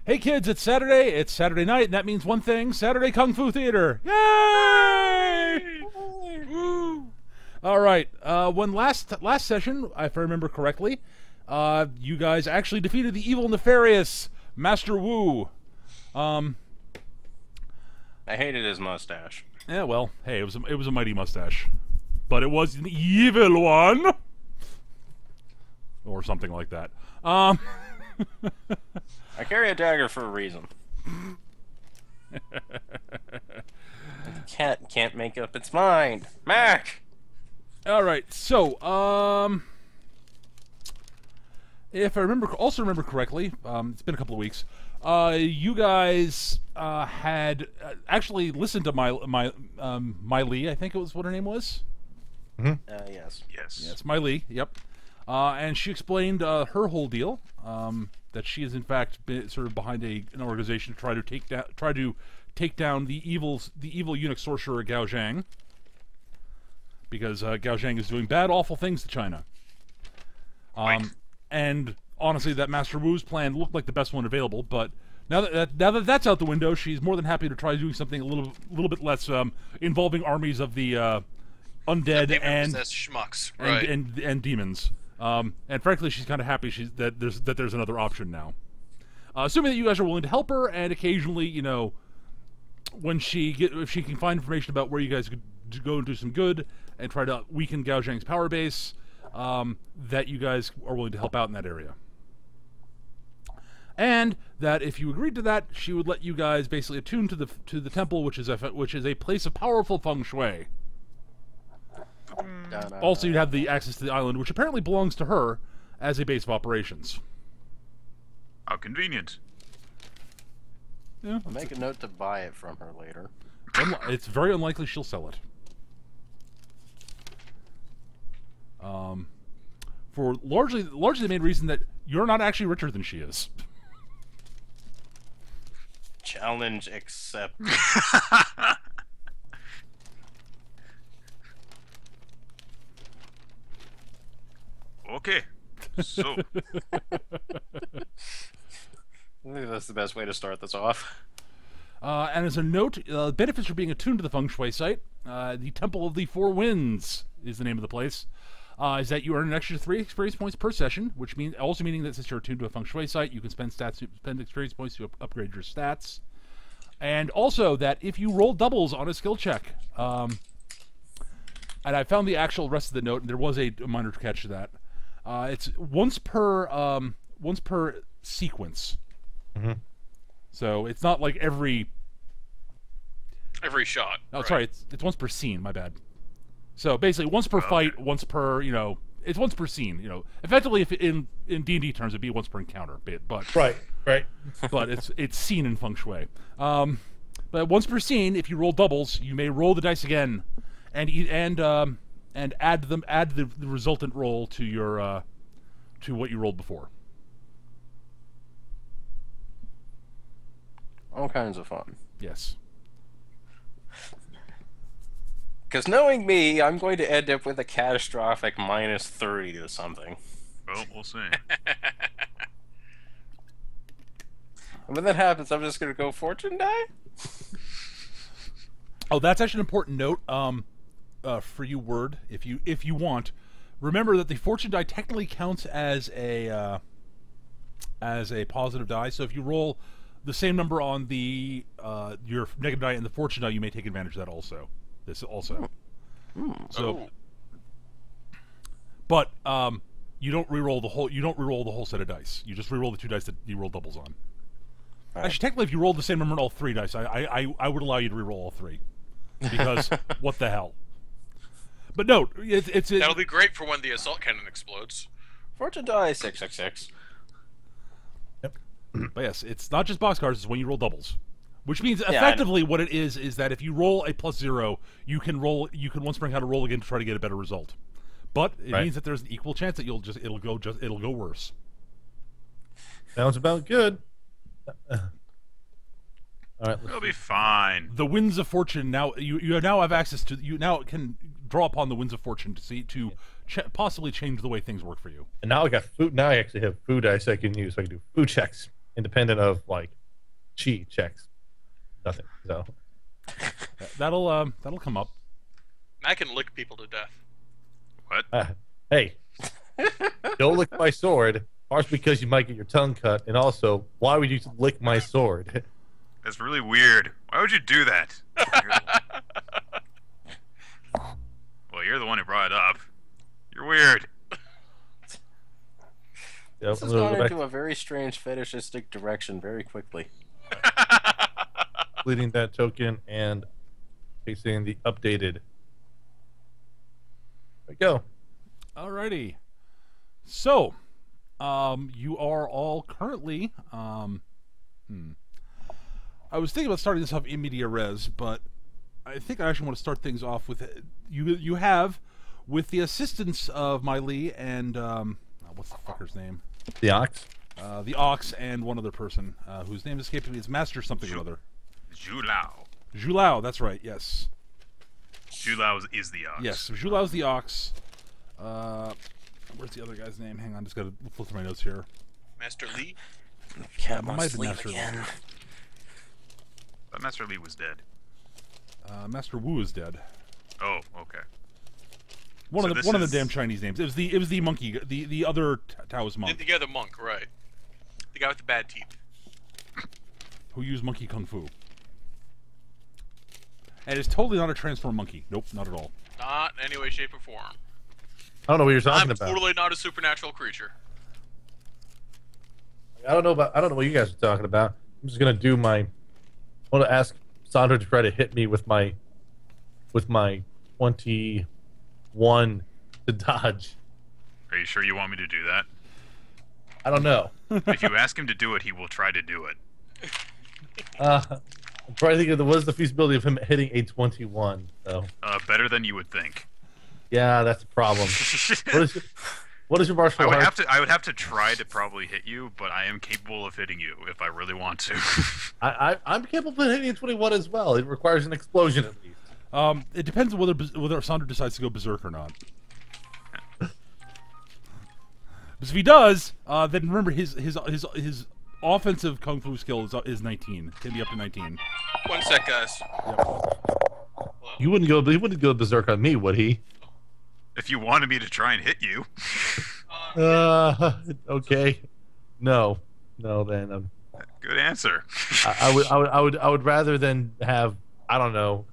Hey kids, it's Saturday. It's Saturday night, and that means one thing: Saturday Kung Fu Theater. Yay! Woo! All right. When last session, if I remember correctly, you guys actually defeated the evil, nefarious Master Wu. I hated his mustache. Yeah, well, hey, it was a mighty mustache, but it was an evil one, or something like that. I carry a dagger for a reason. The cat can't make up its mind. Mac! All right, so if I also remember correctly, it's been a couple of weeks. You guys had actually listened to my Lee, I think it was what her name was. Yes. Yes, my Lee. Yep. And she explained her whole deal. That she is in fact sort of behind an organization to try to take down the evil eunuch sorcerer Gao Zhang, because Gao Zhang is doing bad, awful things to China. Right. And honestly, that Master Wu's plan looked like the best one available. But now that that's out the window, she's more than happy to try doing something a little bit less involving armies of the undead and schmucks, right? and demons. And frankly, she's kind of happy that there's another option now. Assuming that you guys are willing to help her, and occasionally, you know, if she can find information about where you guys could go and do some good and try to weaken Gao Zhang's power base, that you guys are willing to help out in that area. And that if you agreed to that, she would let you guys basically attune to the temple, which is a place of powerful feng shui. Also, you'd have the access to the island, which apparently belongs to her as a base of operations. How convenient. Yeah, I'll make a note to buy it from her later. it's very unlikely she'll sell it. For largely the main reason that you're not actually richer than she is. Challenge accepted. Okay, so I think that's the best way to start this off. And as a note, benefits for being attuned to the feng shui site, the Temple of the Four Winds is the name of the place, is that you earn an extra 3 experience points per session, which means that since you're attuned to a feng shui site, you can spend experience points to upgrade your stats. And also that if you roll doubles on a skill check, and I found the actual rest of the note, and there was a minor catch to that. It's once per sequence. Mm-hmm. So it's not like every shot. Oh, right. sorry, it's once per scene. My bad. So basically, once per fight, once per it's once per scene. Effectively, if in D&D terms, it'd be once per encounter. But Right. but it's scene in feng shui. But once per scene, if you roll doubles, you may roll the dice again, and add the resultant roll to your to what you rolled before. All kinds of fun. Yes. Because knowing me, I'm going to end up with a catastrophic -30 to something. Well, we'll see. And when that happens, I'm just going to go fortune die? Oh, that's actually an important note. For you, Word, if you want, remember that the fortune die technically counts as a positive die. So if you roll the same number on the your negative die and the fortune die, you may take advantage of that also. This also. So, but you don't re-roll the whole set of dice. You just re-roll the 2 dice that you roll doubles on. Right. Actually, technically, if you roll the same number on all 3 dice, I would allow you to re-roll all 3, because what the hell. But no, That'll be great for when the assault cannon explodes. Fortune die 666. But yes, it's not just boxcars, it's when you roll doubles. Which means effectively what it is that if you roll a +0, you can once bring how to roll again to try to get a better result. But it means that there's an equal chance that it'll go worse. Sounds about good. All right, It'll be fine. The winds of fortune now you now have access to. You now can draw upon the winds of fortune to possibly change the way things work for you. And now I got food. Now I actually have food dice I can use. So I can do food checks. independent of like chi checks. Nothing. So that'll come up. I can lick people to death. What? Hey, don't lick my sword. Partially because you might get your tongue cut, and also, why would you lick my sword? That's really weird. Why would you do that? Well, you're the one who brought it up. You're weird. This has gone into a very strange fetishistic direction very quickly. Completing that token and facing the updated. There we go. Alrighty. So, you are all currently. I was thinking about starting this off in media res, but I think I actually want to start things off with you. You have, with the assistance of my Lee and what's the fucker's name? The Ox. The Ox and one other person whose name escaped me. It's Master something or other. Zhulao. Zhulao, that's right. Yes. Zhulao is the Ox. Yes, Zhulao's the Ox. Where's the other guy's name? Hang on, just gotta flip through my notes here. Master Lee? Cat might wants be to leave Master again. But Master Lee was dead. Master Wu is dead. Oh, okay. One So of this the is- damn Chinese names. It was the monkey, the other Taoist monk The other monk, right. The guy with the bad teeth. who used monkey kung fu. And it's totally not a transform monkey. Nope, not at all. Not in any way, shape, or form. I don't know what you're talking I'm about. totally not a supernatural creature. I don't know what you guys are talking about. I'm just gonna do my. I want to ask Sandra to try to hit me with my 21 to dodge. Are you sure you want me to do that? I don't know. If you ask him to do it, he will try to do it. I'm trying to think of what is the feasibility of him hitting a 21. So Better than you would think. yeah, that's a problem. What is your martial arts? I would have to try to probably hit you, but I am capable of hitting you if I really want to. I'm capable of hitting a 21 as well. It requires an explosion at least. It depends on whether Sandra decides to go berserk or not. Because if he does, then remember his offensive kung fu skill is 19. Can be up to 19. 1 sec, guys. He wouldn't go berserk on me, would he? If you wanted me to try and hit you. Okay. No, then Good answer. I would rather than have, I don't know,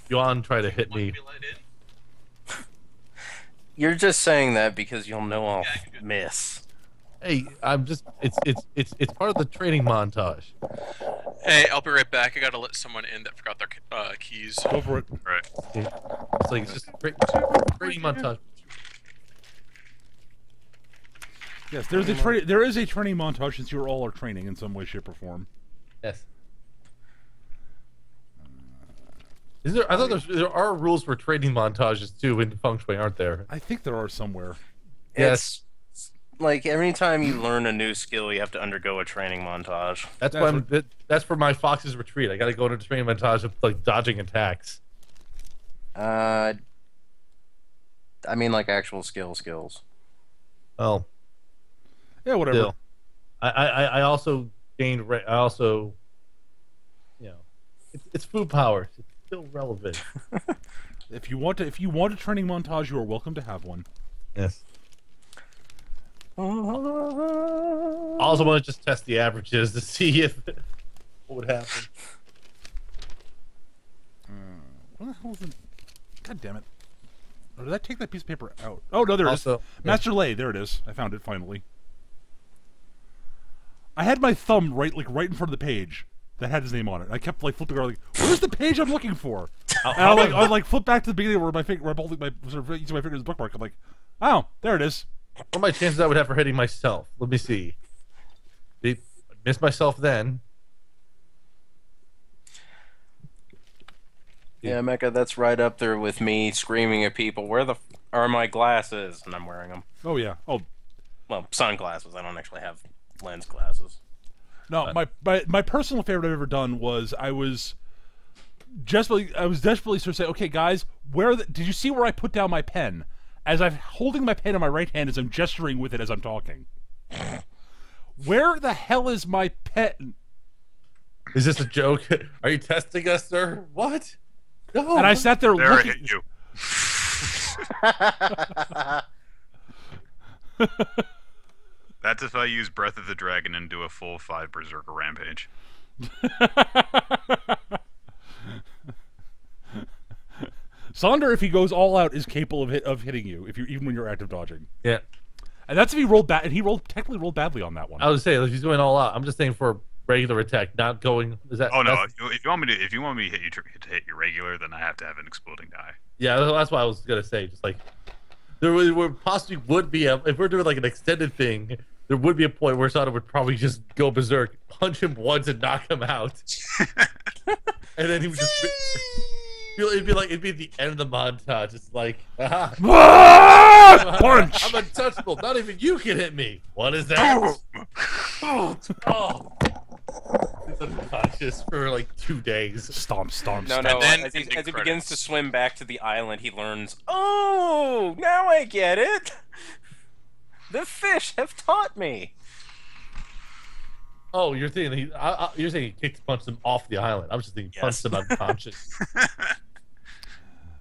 Yuan try to hit me. You're just saying that because you'll know I'll miss. Hey, I'm just it's part of the training montage. Hey, I'll be right back. I gotta let someone in that forgot their keys. Go for it. Right. It's like it's just a training montage. Yes, there is a training montage since you all are training in some way, shape, or form. Yes. Is there? I thought there are rules for training montages too in Feng Shui, aren't there? I think there are somewhere. Yes. It's like every time you learn a new skill, you have to undergo a training montage. That's for my Fox's Retreat. I got to go into a training montage of like dodging attacks. I mean, like actual skills. Oh, Yeah, whatever. still, I also gained. I also, it's food power. It's still relevant. If you want a training montage, you are welcome to have one. Yes. I also want to just test the averages to see if what would happen. What the hell is it? God damn it! Oh, did I take that piece of paper out? Oh no, there it is. Also, Master Lei, there it is. I found it finally. I had my thumb right in front of the page that had his name on it. I kept flipping around, where's the page I'm looking for? And I flip back to the beginning where my finger, where I'm holding using my finger as a bookmark. I'm like, oh, there it is. What are my chances I would have for hitting myself? Let me see. I missed myself then. Yeah, Mecca, that's right up there with me screaming at people, where the are my glasses? And I'm wearing them. Oh yeah. Oh Well, sunglasses. I don't actually have lens glasses. no, my personal favorite I've ever done was I was desperately sort of saying, okay, guys, did you see where I put down my pen? As I'm holding my pen in my right hand as I'm gesturing with it as I'm talking. Where the hell is my pet? Is this a joke? Are you testing us, sir? What? No. And I sat there There, I looking. hit you. That's if I use Breath of the Dragon and do a full 5 Berserker Rampage. Sonder, if he goes all out, is capable of hitting you even when you're active dodging. Yeah. And that's if he rolled bad. And he technically rolled badly on that one. I was saying, if he's going all out, I'm just saying for regular attack, not going. Is that? Oh no! that's- If you want me to hit you to hit your regular, then I have to have an exploding die. Yeah, that's what I was gonna say. Just like there would possibly would be if we're doing like an extended thing, there would be a point where Sada would probably just go berserk, punch him once, and knock him out, and then he would just. It'd be the end of the montage. It's like, Punch! I'm untouchable. Not even you can hit me. What is that? Oh. He's unconscious for like 2 days. Stomp, stomp, No, stomp. no. then As he ending begins to credits. swim back to the island, he learns, oh, now I get it. The fish have taught me. Oh, you're thinking you're saying he punched him off the island. I was just thinking he punched him unconscious.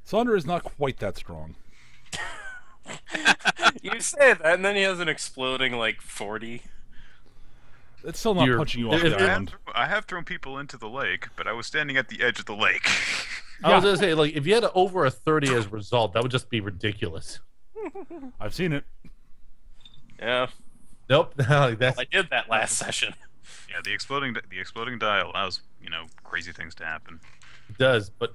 Sonder is not quite that strong. You say that, and then he has an exploding, like, 40. It's still not You're- punching you off if- the if- island. I have thrown people into the lake, but I was standing at the edge of the lake. I was gonna say, like, if you had over a 30 as a result, that would just be ridiculous. I've seen it. Yeah. Nope, like, that's I did that last session. Yeah, the exploding die allows crazy things to happen. it does, but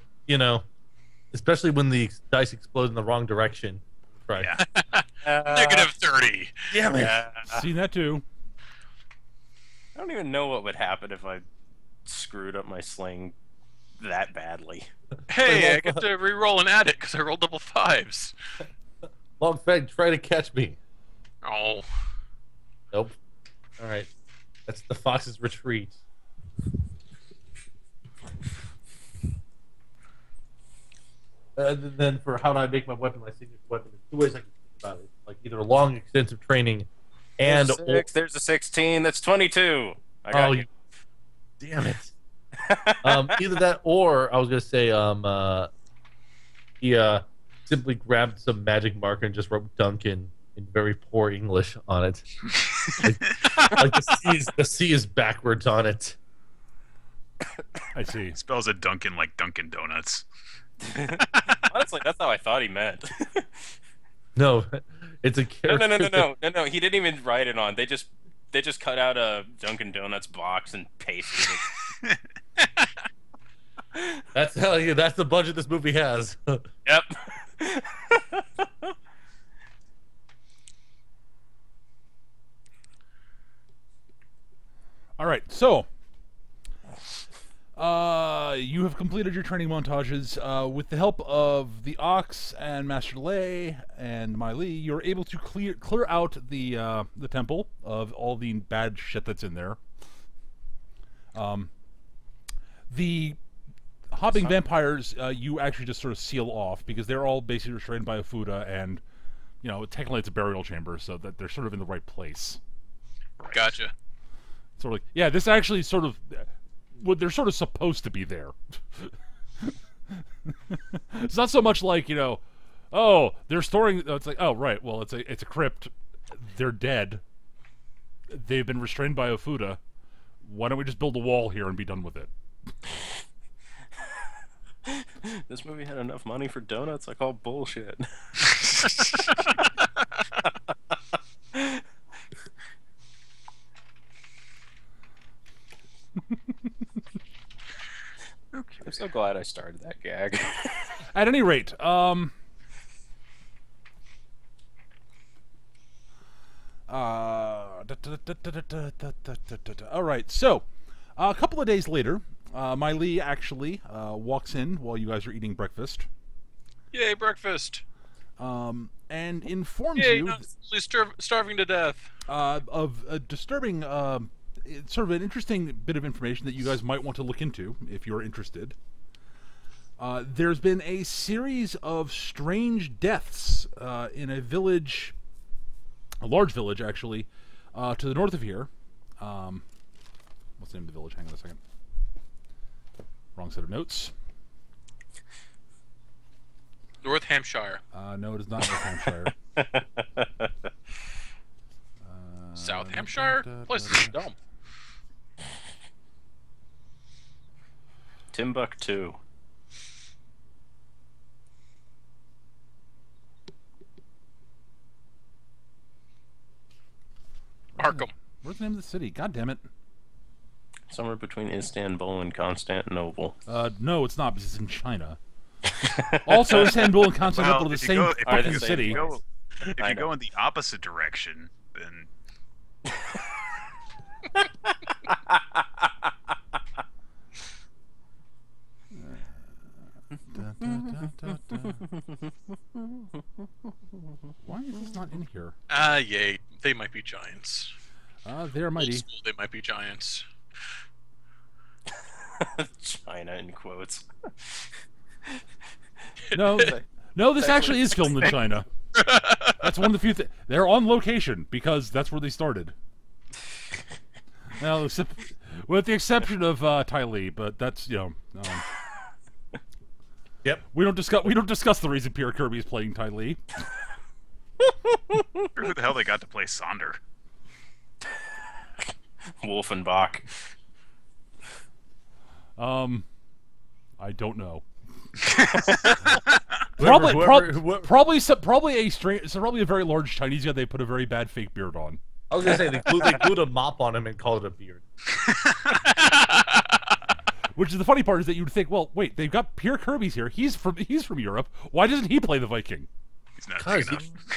especially when the dice explode in the wrong direction. Right. Yeah. Negative 30. Damn it. Yeah. Seen that too. I don't even know what would happen if I screwed up my sling that badly. Hey, I get to re-roll and add it because I rolled double 5s. Long Fang, try to catch me. Oh. Nope. All right. That's the fox's retreat. And then for how do I make my weapon my signature weapon, there's 2 ways I can think about it. Like either long, extensive training and There's a 16. That's 22. I got oh, you. damn it. Either that or I was gonna say he simply grabbed some magic marker and just wrote Duncan in very poor English on it. like the C is backwards on it. I see. Spells a Dunkin' like Dunkin' Donuts. Honestly, that's how I thought he meant. No, it's a character. No. He didn't even write it on. They just cut out a Dunkin' Donuts box and pasted it. That's the budget this movie has. Yep. All right, so you have completed your training montages with the help of the Ox and Master Lei and Mai Li. You're able to clear out the temple of all the bad shit that's in there. The hopping vampires you actually just sort of seal off because they're all basically restrained by a Fuda, and technically it's a burial chamber, so that they're sort of in the right place. Gotcha. Sort of like, yeah, this actually sort of, well, they're sort of supposed to be there. It's not so much like, oh, they're storing, it's like, oh, right, well, it's a crypt. They're dead. They've been restrained by Ofuda. Why don't we just build a wall here and be done with it? This movie had enough money for donuts. I call bullshit. I'm so glad I started that gag. At any rate, all right, so a couple of days later, Mai Li actually walks in while you guys are eating breakfast, Yay, breakfast. and informs Yay, you not starving to death. of a disturbing, sort of an interesting bit of information that you guys might want to look into if you're interested. There's been a series of strange deaths in a village, a large village actually, to the north of here, What's the name of the village? Hang on a second. Wrong set of notes. North Hampshire. No, it is not North Hampshire. South Hampshire? Place is dumb. Timbuktu. Arkham. Where's the name of the city? God damn it. Somewhere between Istanbul and Constantinople. No, it's not, because it's in China. Also, Istanbul and Constantinople are the if you same go- if you fucking go- city. If I you know. go in the opposite direction, then Why is this not in here? Yay. They might be giants. They're Old mighty. school, they might be giants. China in quotes. No, no, this actually is filmed in China. That's one of the few things. They're on location because that's where they started. Now, with the exception of Ty Lee, but that's Yep. we don't discuss the reason Pierre Kirby is playing Ty Lee. who the hell they got to play Sonder? Wolfenbach. I don't know. Whoever- Probably a very large Chinese guy they put a very bad fake beard on. I was gonna say they glued a mop on him and called it a beard. Which is the funny part is that you'd think, well, wait, they've got Pierre Kirby's here. He's from Europe. Why doesn't he play the Viking? He's not big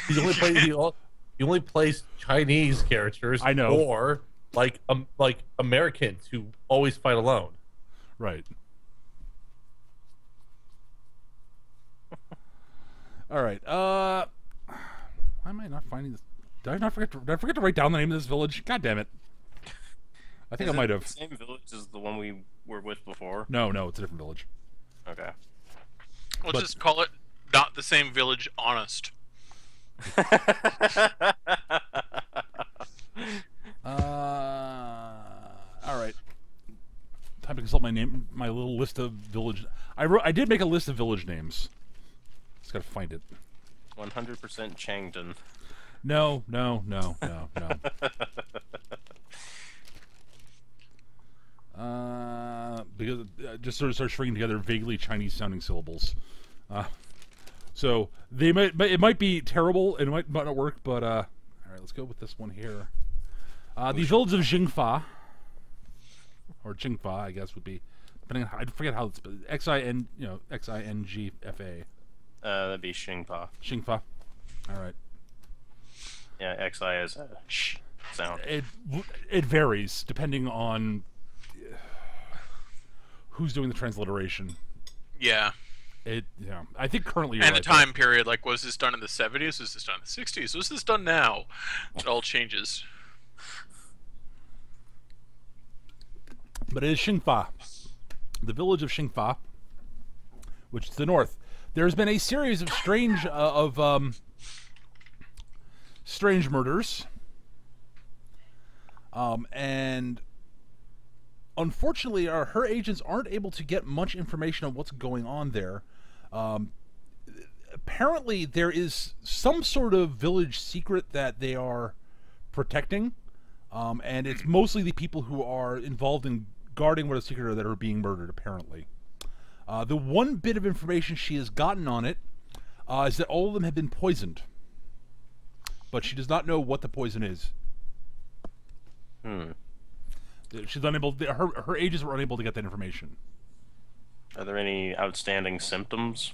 Because enough. he only plays Chinese characters. I know. Or like Americans who always fight alone. Right. All right. Why am I not finding this? Did I forget to write down the name of this village? God damn it! I think Is I might it have. the same village as the one we were with before? No, it's a different village. Okay. We'll But- just call it not the same village, honest. All right. Time to consult my little list of village. I did make a list of village names. Just gotta find it. 100% Changdon. No. Because it just sort of starts stringing together vaguely Chinese-sounding syllables. So it might be terrible and it might not work, but all right, let's go with this one here. The village of Xiangfa, or Xiangfa, I guess would be, depending on I forget how it's Xingfa. That'd be Xingfa. Xiangfa. All right. Yeah, XI is a sh sound. It varies depending on who's doing the transliteration. Yeah. I think currently you're And right the time period, like, was this done in the 70s? Was this done in the 60s? Was this done now? It all changes. But it is Xiangfa, the village of Xiangfa, which is to the north. There's been a series of strange murders, and unfortunately, her agents aren't able to get much information on what's going on there. Apparently, there is some sort of village secret that they are protecting, and it's mostly the people who are involved in guarding what a secret are that are being murdered, apparently. The one bit of information she has gotten on it is that all of them have been poisoned, but she does not know what the poison is. She's unable. Her agents were unable to get that information. Are there any outstanding symptoms?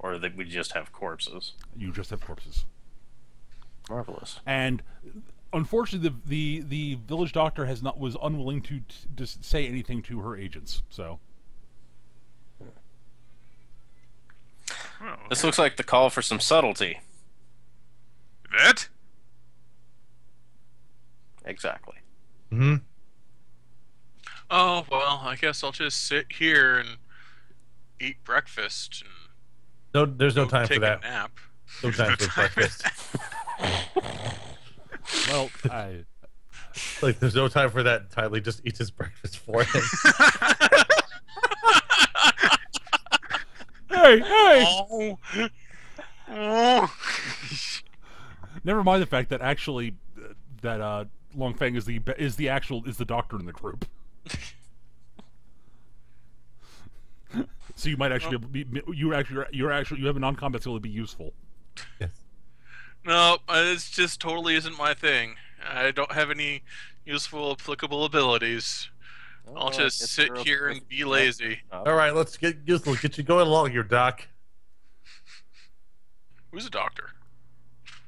Or that we just have corpses? You just have corpses. Marvelous. And unfortunately, the village doctor was unwilling to say anything to her agents. So This looks like the call for some subtlety. That? Exactly. Mm-hmm. Oh, well, I guess I'll just sit here and eat breakfast and No, there's no time take for that. a nap. No time for breakfast. well, Like, there's no time for that. Tyler just eats his breakfast for him. Hey, hey! Oh. Oh. Never mind the fact that actually, that Long Feng is the doctor in the group. So you might actually you have a non-combat skill to be useful. Yes. No, it's just totally isn't my thing. I don't have any useful applicable abilities. I'll just sit here and be lazy. All right, let's get useful. Get you going along here, Doc. Who's a doctor?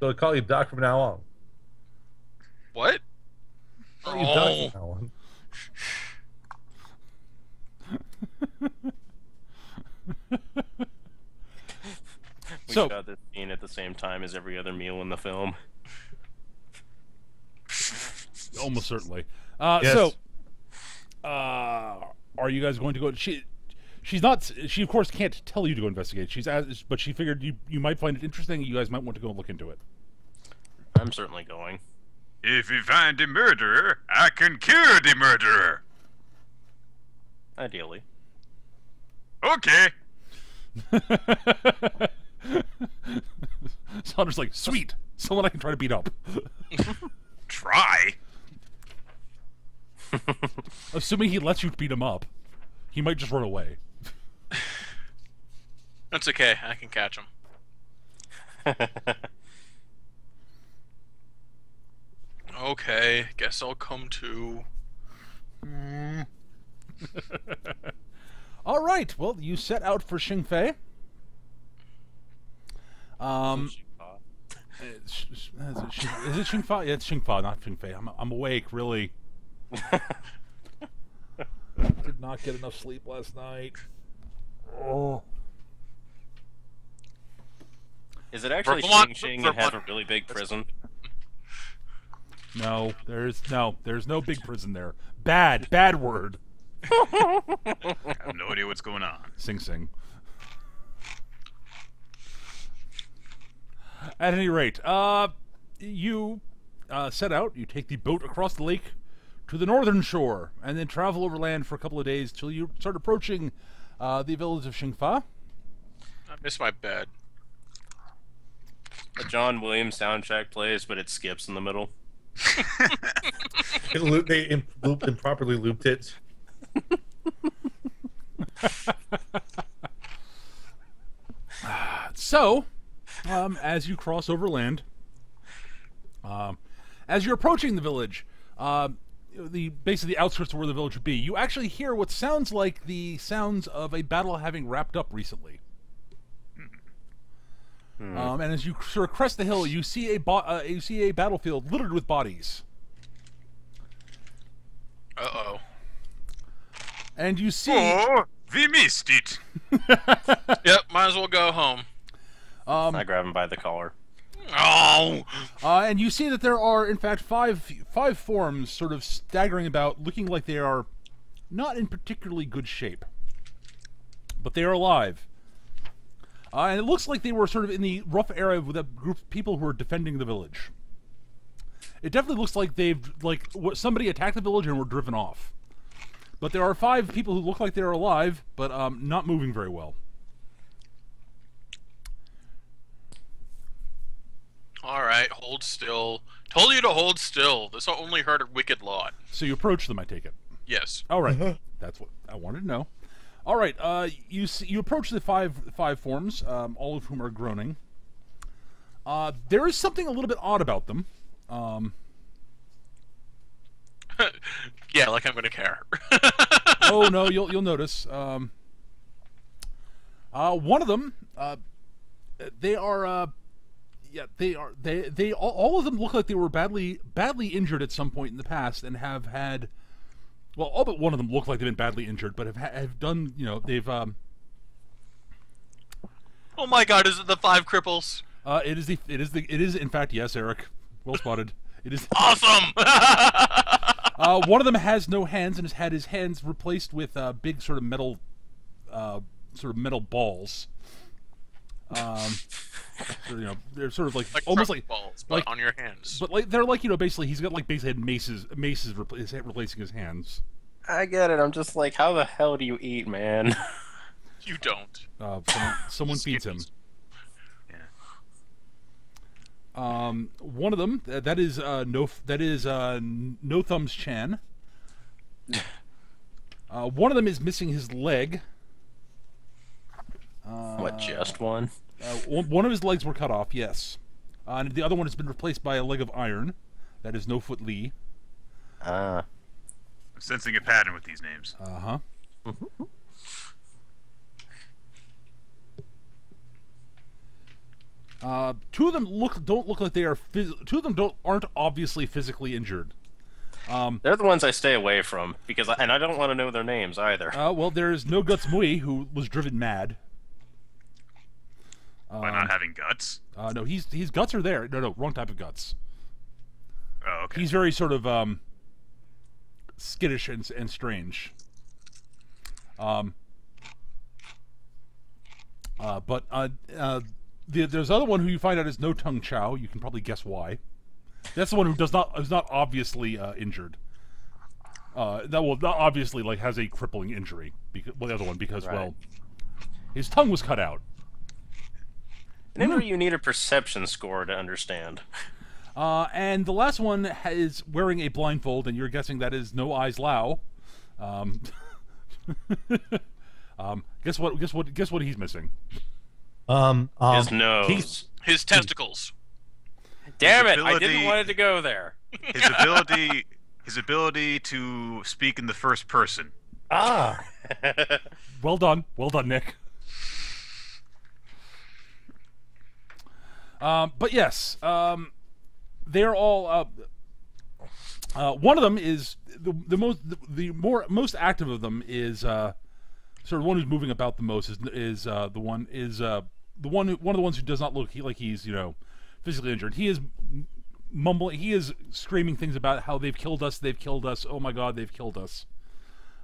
So I'll call you Doc from now on. What? Call you Doc from now on. We So- shot this scene at the same time as every other meal in the film. Almost certainly. Yes. So, are you guys going to go? She's not. She of course can't tell you to go investigate. But she figured you might find it interesting. You guys might want to go look into it. I'm certainly going. If you find the murderer, I can cure the murderer. Ideally. Okay. Saunder's like, sweet, someone I can try to beat up. Try. Assuming he lets you beat him up, he might just run away. That's okay. I can catch him. Okay, guess I'll come too. All right. Well, you set out for Xiangfa. Is it Xiangfa? Yeah, it's Xiangfa, not Xiangfa. I'm awake, really. Did not get enough sleep last night. Oh. Is it actually Vermont- Xing and have a Vermont- really big prison? No, there's no big prison there. Bad word. I have no idea what's going on. Sing Sing. At any rate, you set out. You take the boat across the lake to the northern shore, and then travel overland for a couple of days till you start approaching the village of Xiangfa. I miss my bed. A John Williams soundtrack plays, but it skips in the middle. They improperly looped it. So, as you cross overland, as you're approaching the village, basically the outskirts of where the village would be, you actually hear what sounds like the sounds of a battle having wrapped up recently. And as you sort of crest the hill, you see a battlefield littered with bodies. Uh-oh. And you see, Oh, we missed it. Yep, might as well go home. I grab him by the collar. Oh! and you see that there are, in fact, five forms sort of staggering about, looking like they are not in particularly good shape, but they are alive. And it looks like they were sort of in the rough area with a group of people who are defending the village. It definitely looks like somebody attacked the village and were driven off. But there are 5 people who look like they're alive, but not moving very well. Alright, hold still. Told you to hold still. This will only hurt a wicked lot. So you approach them, I take it. Yes. All right, that's what I wanted to know. All right, you approach the five forms, all of whom are groaning. There is something a little bit odd about them. Yeah, like I'm gonna care. Oh no, you'll notice. One of them, they are. They all of them look like they were badly injured at some point in the past and have had. Well, all but one of them look like they've been badly injured, but have done. They've. Oh my God! Is it the 5 cripples? It is in fact, yes, Eric. Well spotted. It is Awesome! one of them has no hands and has had his hands replaced with big sort of metal balls. So, they're sort of like Like almost croquet like balls, but like- on your hands. but like they're like basically he's got like basically maces replacing his hands. I get it. I'm just like, how the hell do you eat, man? You don't. Someone feeds him. Yeah. One of them that is No Thumbs Chan. One of them is missing his leg. What, just one? One of his legs were cut off, yes. And the other one has been replaced by a leg of iron. That is No Foot Lee. Ah. I'm sensing a pattern with these names. Uh-huh. Two of them don't look like they are. Two of them aren't obviously physically injured. They're the ones I stay away from and I don't want to know their names either. Well, there's No Guts Mui, who was driven mad. By not having guts. No, his guts are there. No, wrong type of guts. Oh, okay. He's very sort of skittish and strange. There's other one who you find out is No Tongue Chow. You can probably guess why. That's the one who is not obviously injured. Not obviously like has a crippling injury. The other one because Right. well, his tongue was cut out. Remember, you need a perception score to understand. And the last one is wearing a blindfold, and you're guessing that is No Eyes Lao. Guess what he's missing. His nose. His testicles. Damn it! I ability- didn't want it to go there. His ability to speak in the first person. Ah, Well done, Nick. But yes, they're all. One of them is the most active of them is sort of one who's moving about the most is one of the ones who does not look like he's physically injured. He is mumbling. He is screaming things about how they've killed us. They've killed us. Oh my God, they've killed us.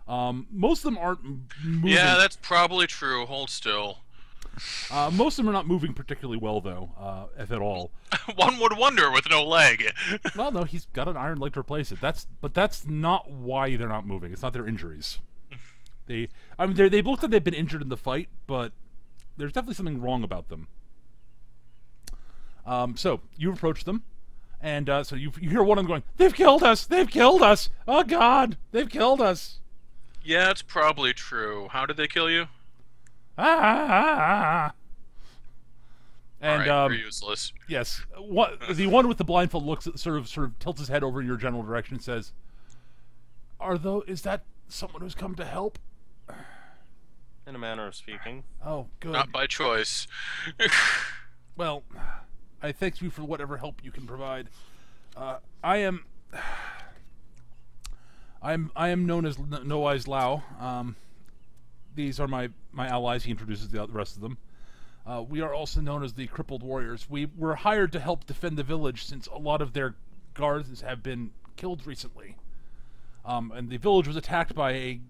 Most of them aren't moving. Yeah, that's probably true. Hold still. Most of them are not moving particularly well, though, if at all. One would wonder with no leg. Well, no, he's got an iron leg to replace it. But that's not why they're not moving. It's not their injuries. They look like they've been injured in the fight, but there's definitely something wrong about them. So you approach them, and so you hear one of them going, "They've killed us! They've killed us! Oh God, they've killed us!" Yeah, it's probably true. How did they kill you? Ah. And Alright, you're useless. yes, the one with the blindfold looks at, sort of tilts his head over in your general direction and says, "Is that someone who's come to help?" In a manner of speaking. Oh, good. Not by choice. Well, I thank you for whatever help you can provide. I am known as No Eyes Lao. These are my allies. He introduces the rest of them. We are also known as the Crippled Warriors. We were hired to help defend the village since a lot of their guards have been killed recently. And the village was attacked by a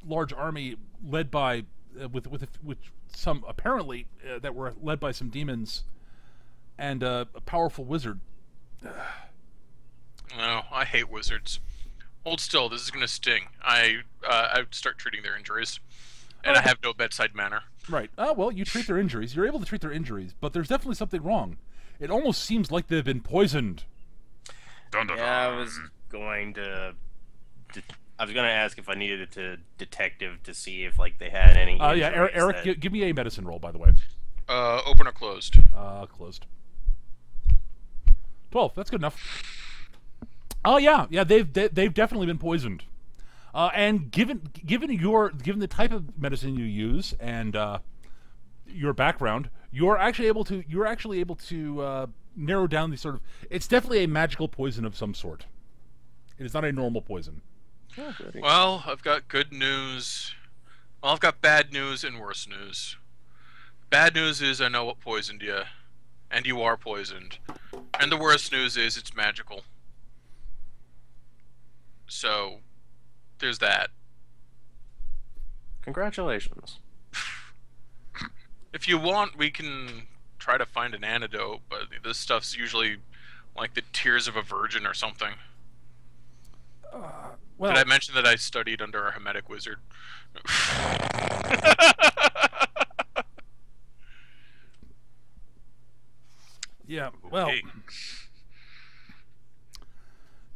large army led by with some apparently that were led by some demons and a powerful wizard. No, I hate wizards. Hold still. This is gonna sting. I start treating their injuries, and I have no bedside manner. Right. Well, you treat their injuries. You're able to treat their injuries, but there's definitely something wrong. It almost seems like they've been poisoned. Dun, dun, Yeah, I dun. was going to. I was going to ask if I needed to detective to see if like they had any. Yeah, injuries Eric, that- give me a medicine roll, by the way. Open or closed? Closed. 12. That's good enough. Oh yeah, they've definitely been poisoned. And given the type of medicine you use and your background, you're actually able to narrow down the sort of. It's definitely a magical poison of some sort. It is not a normal poison. Oh, goody. Well, I've got good news. Well, I've got bad news and worse news. Bad news is I know what poisoned you, and you are poisoned. And the worst news is it's magical. So, there's that. Congratulations. If you want, we can try to find an antidote, but this stuff's usually like the tears of a virgin or something. Well, Did I mention that I studied under a Hermetic wizard? yeah. Well, Okay.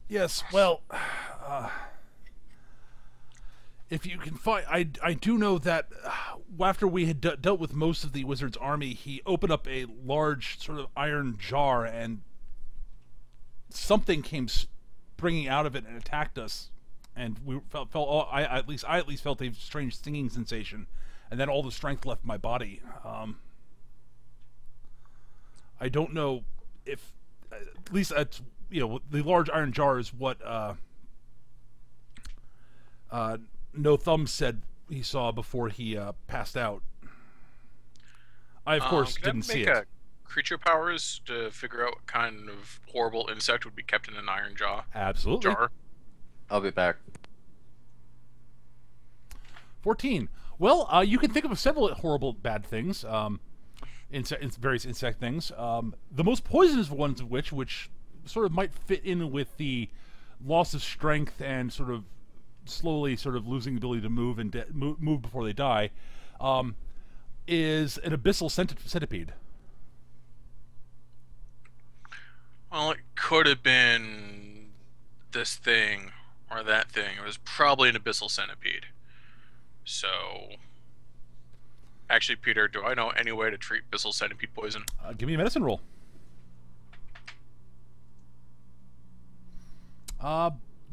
yes. Well, if you can find, I do know that after we had dealt with most of the wizard's army, he opened up a large sort of iron jar, and something came springing out of it and attacked us. And we I at least felt a strange stinging sensation, and then all the strength left my body. I don't know if, at least that's, the large iron jar is what No Thumb said he saw before he passed out. I of course Can I didn't see make it. creature powers to figure out what kind of horrible insect would be kept in an iron Absolutely. jar. I'll be back. 14. Well, you can think of several horrible bad things, various insect things. The most poisonous ones of which sort of might fit in with the loss of strength and sort of slowly sort of losing the ability to move and move before they die, is an abyssal centipede. Well, it could have been this thing or that thing. It was probably an abyssal centipede. So, actually, Peter, do I know any way to treat abyssal centipede poison? Give me a medicine roll.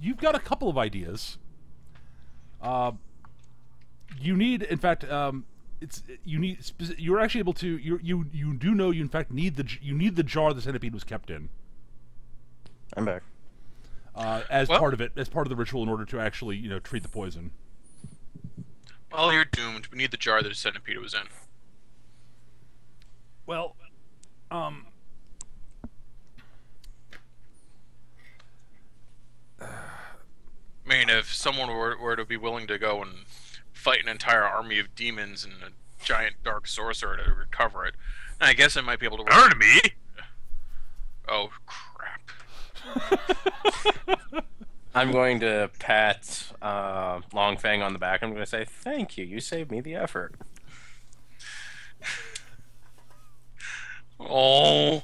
You've got a couple of ideas. You need, in fact, you're actually able to. You do know you in fact need the jar the centipede was kept in. I'm back. As part of the ritual, in order to actually treat the poison. Well, you're doomed. We need the jar that the centipede was in. Well, I mean, if someone were to be willing to go and fight an entire army of demons and a giant dark sorcerer to recover it, I guess I might be able to. Army? Oh crap! I'm going to pat Longfang on the back. I'm going to say, thank you. You saved me the effort. Oh.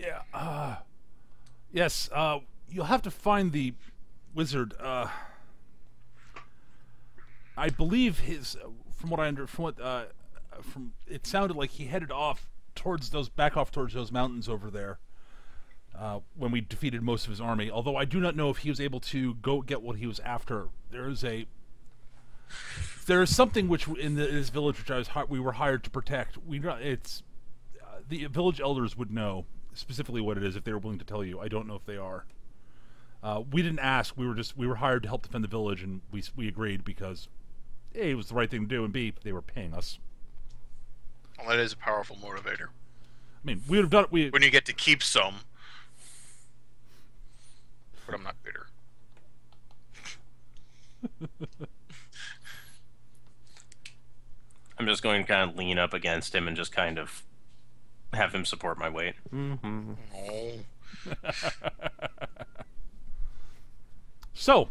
yeah. Yes. You'll have to find the wizard. I believe from it sounded like he headed back off towards those mountains over there. When we defeated most of his army, although I do not know if he was able to go get what he was after. There is something which in this village which we were hired to protect. The village elders would know specifically what it is if they were willing to tell you. I don't know if they are. We didn't ask. We were hired to help defend the village, and we agreed because A, it was the right thing to do, and B, they were paying us. Well, that is a powerful motivator. I mean, we would have done it. When you get to keep some. But I'm not bitter. I'm just going to kind of lean up against him and just kind of have him support my weight. Mm-hmm. Oh. So,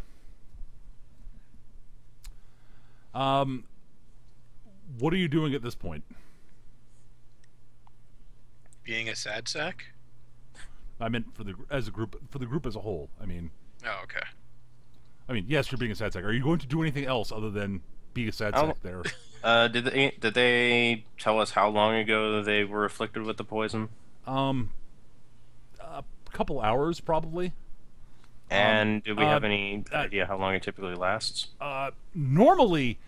what are you doing at this point? Being a sad sack? I meant for the group as a whole. I mean, Oh, okay. Yes, you're being a sad sack. Are you going to do anything else other than be a sad sack there? Did they tell us how long ago they were afflicted with the poison? A couple hours probably. And do we have any idea how long it typically lasts? Normally,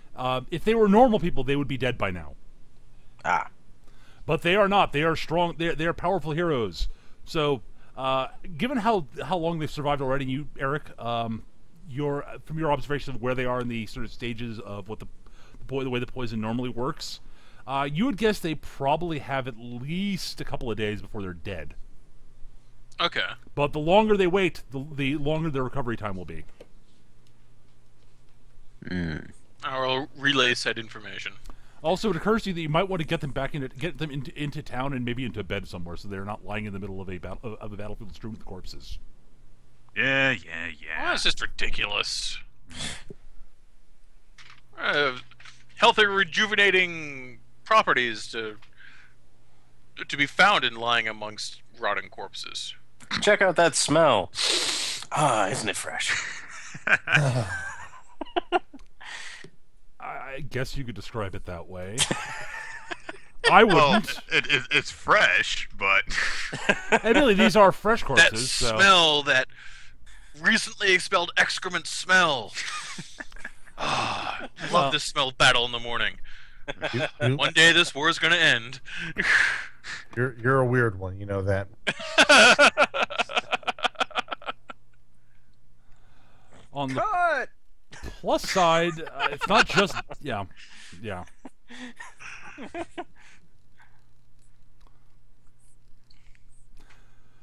if they were normal people, they would be dead by now. Ah. But they are not. They are strong. They are powerful heroes. So, given how long they've survived already, you, Eric, from your observation of where they are in the sort of stages of what the way the poison normally works, you would guess they probably have at least a couple of days before they're dead. Okay. But the longer they wait, the longer their recovery time will be. I will relay said information. Also, it occurs to you that you might want to get them into town and maybe into bed somewhere, so they're not lying in the middle of a battlefield strewn with corpses. Yeah. Oh, that's just ridiculous. Healthy, rejuvenating properties to be found in lying amongst rotting corpses. Check out that smell. Ah, isn't it fresh? I guess you could describe it that way. I Well, wouldn't. it's fresh, but Admittedly, these are fresh That corpses. So. smell, that recently expelled excrement smell. Ah, love this smell battle in the morning. One day this war is going to end. You're a weird one, you know that. On the Cut! plus side, it's not just yeah.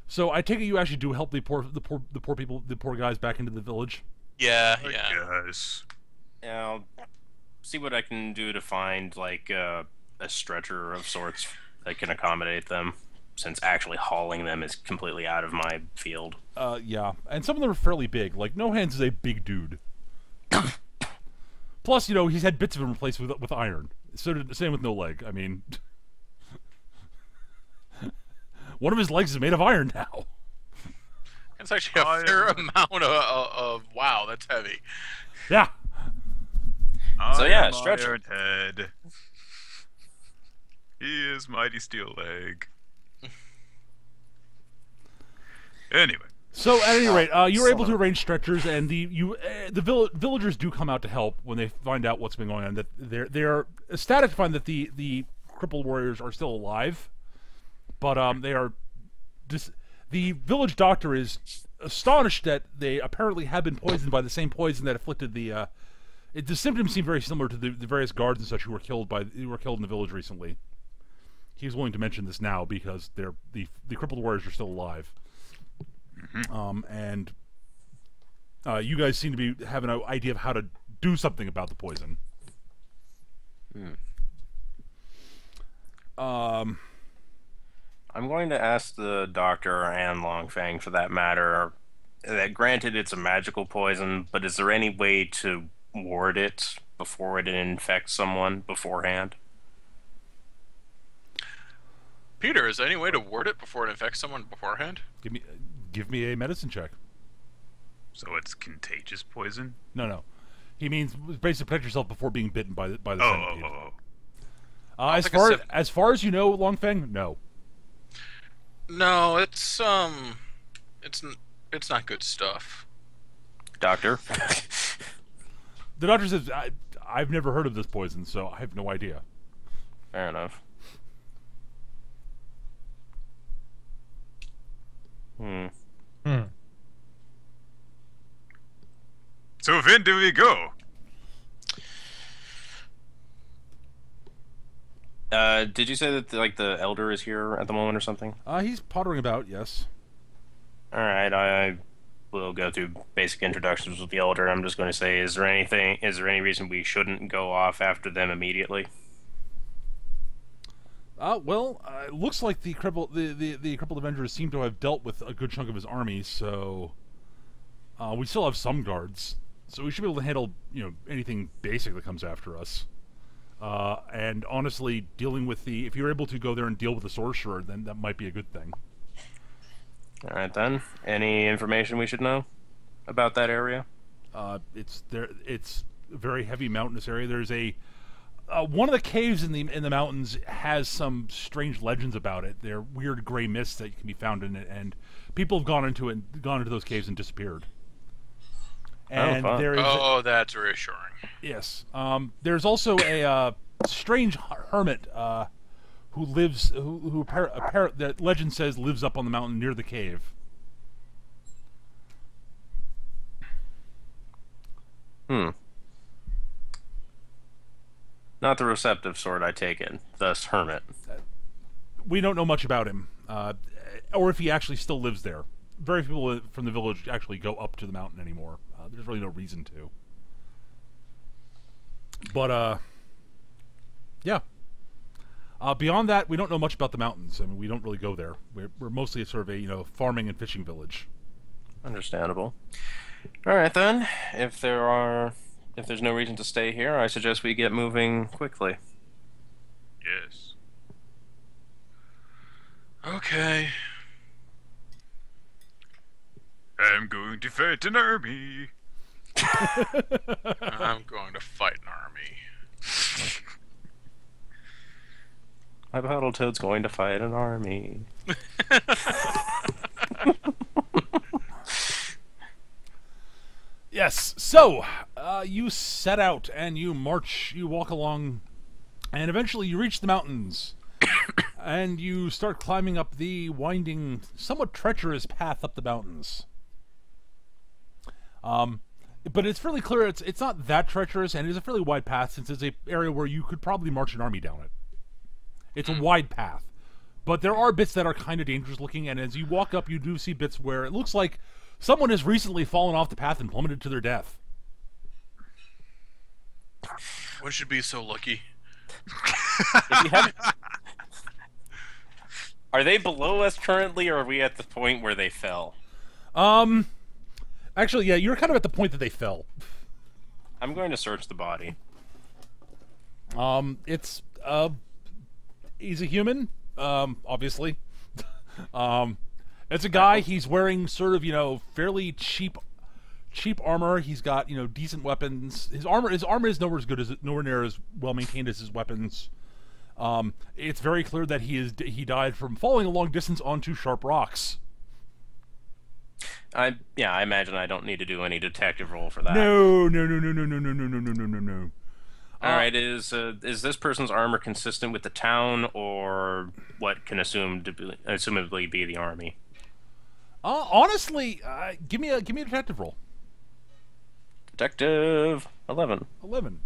So I take it you actually do help the poor people, the poor guys back into the village. Yeah. yes. Yeah, I'll see what I can do to find, like, a stretcher of sorts that can accommodate them, since actually hauling them is completely out of my field. Yeah, and some of them are fairly big. Like No Hands is a big dude. Plus, he's had bits of him replaced with iron. Same with No Leg. I mean, one of his legs is made of iron now. It's actually a fair amount of wow, that's heavy. Yeah. So, yeah, I am stretcher. Ironhead. He is Mighty Steel Leg. Anyway. So at any rate, you were able to arrange stretchers, and the villagers do come out to help when they find out what's been going on. That they're ecstatic to find that the crippled warriors are still alive, but they are the village doctor is astonished that they apparently have been poisoned by the same poison that afflicted the. The symptoms seem very similar to the various guards and such who were killed in the village recently. He's willing to mention this now because the crippled warriors are still alive. And you guys seem to be having an idea of how to do something about the poison. I'm going to ask the doctor and Longfang, for that matter, that granted it's a magical poison, but is there any way to ward it before it infects someone beforehand? Peter, is there any way to ward it before it infects someone beforehand? Give me a medicine check. So it's contagious poison? No. He means basically protect yourself before being bitten by the centipede. As far as you know, Longfang, no. No, it's not good stuff. Doctor? The doctor says I've never heard of this poison, so I have no idea. Fair enough. So when do we go? Did you say that the elder is here at the moment or something? He's pottering about, yes. All right, I will go through basic introductions with the elder. I'm just going to say, is there any reason we shouldn't go off after them immediately? Well, it looks like the crippled Avengers seem to have dealt with a good chunk of his army, so we still have some guards, so we should be able to handle anything basic that comes after us. And honestly, dealing with if you're able to go there and deal with the sorcerer, then that might be a good thing. All right then. Any information we should know about that area? It's a very heavy mountainous area. There's one of the caves in the mountains has some strange legends about it. They're weird gray mists that can be found in it, and people have gone into those caves and disappeared. And that's reassuring. Yes. There's also a strange hermit who lives, who that legend says lives up on the mountain near the cave. Not the receptive sort, I take it. Thus, hermit. We don't know much about him. or if he actually still lives there. Very few people from the village actually go up to the mountain anymore. There's really no reason to. But, yeah. Beyond that, we don't know much about the mountains. I mean, we don't really go there. We're mostly a sort of a, farming and fishing village. Understandable. All right, then. If there's no reason to stay here, I suggest we get moving quickly. Yes. Okay. I'm going to fight an army. I'm going to fight an army. My Battletoad's going to fight an army. Yes, so, you set out and you march, you walk along, and eventually you reach the mountains. And you start climbing up the winding, somewhat treacherous path up the mountains. But it's fairly clear it's not that treacherous, and it is a fairly wide path since it's an area where you could probably march an army down it. It's a wide path. But there are bits that are kind of dangerous looking, and as you walk up, you do see bits where it looks like someone has recently fallen off the path and plummeted to their death. One should be so lucky. If you have... Are they below us currently, or are we at the point where they fell? Actually, yeah, you're kind of at the point that they fell. I'm going to search the body. It's, he's a human, obviously. It's a guy, he's wearing sort of, fairly cheap armor. He's got, decent weapons. His armor is nowhere near as well maintained as his weapons. It's very clear that he died from falling a long distance onto sharp rocks. I imagine I don't need to do any detective roll for that. No. All right, is this person's armor consistent with the town, or what can assumably be the army? Honestly, give me a detective roll. Detective 11. 11.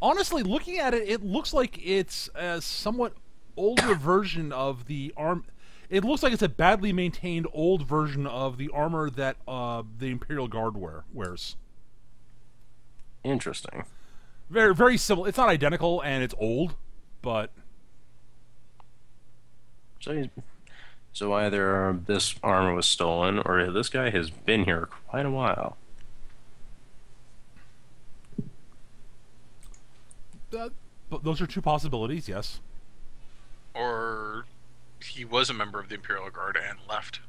Honestly, looking at it, it looks like it's a somewhat older version of the arm. It looks like it's a badly maintained old version of the armor that the Imperial Guard wears. Interesting. Very, very similar. It's not identical, and it's old, but So either this armor was stolen, or this guy has been here quite a while. but those are two possibilities. Yes. Or he was a member of the Imperial Guard and left.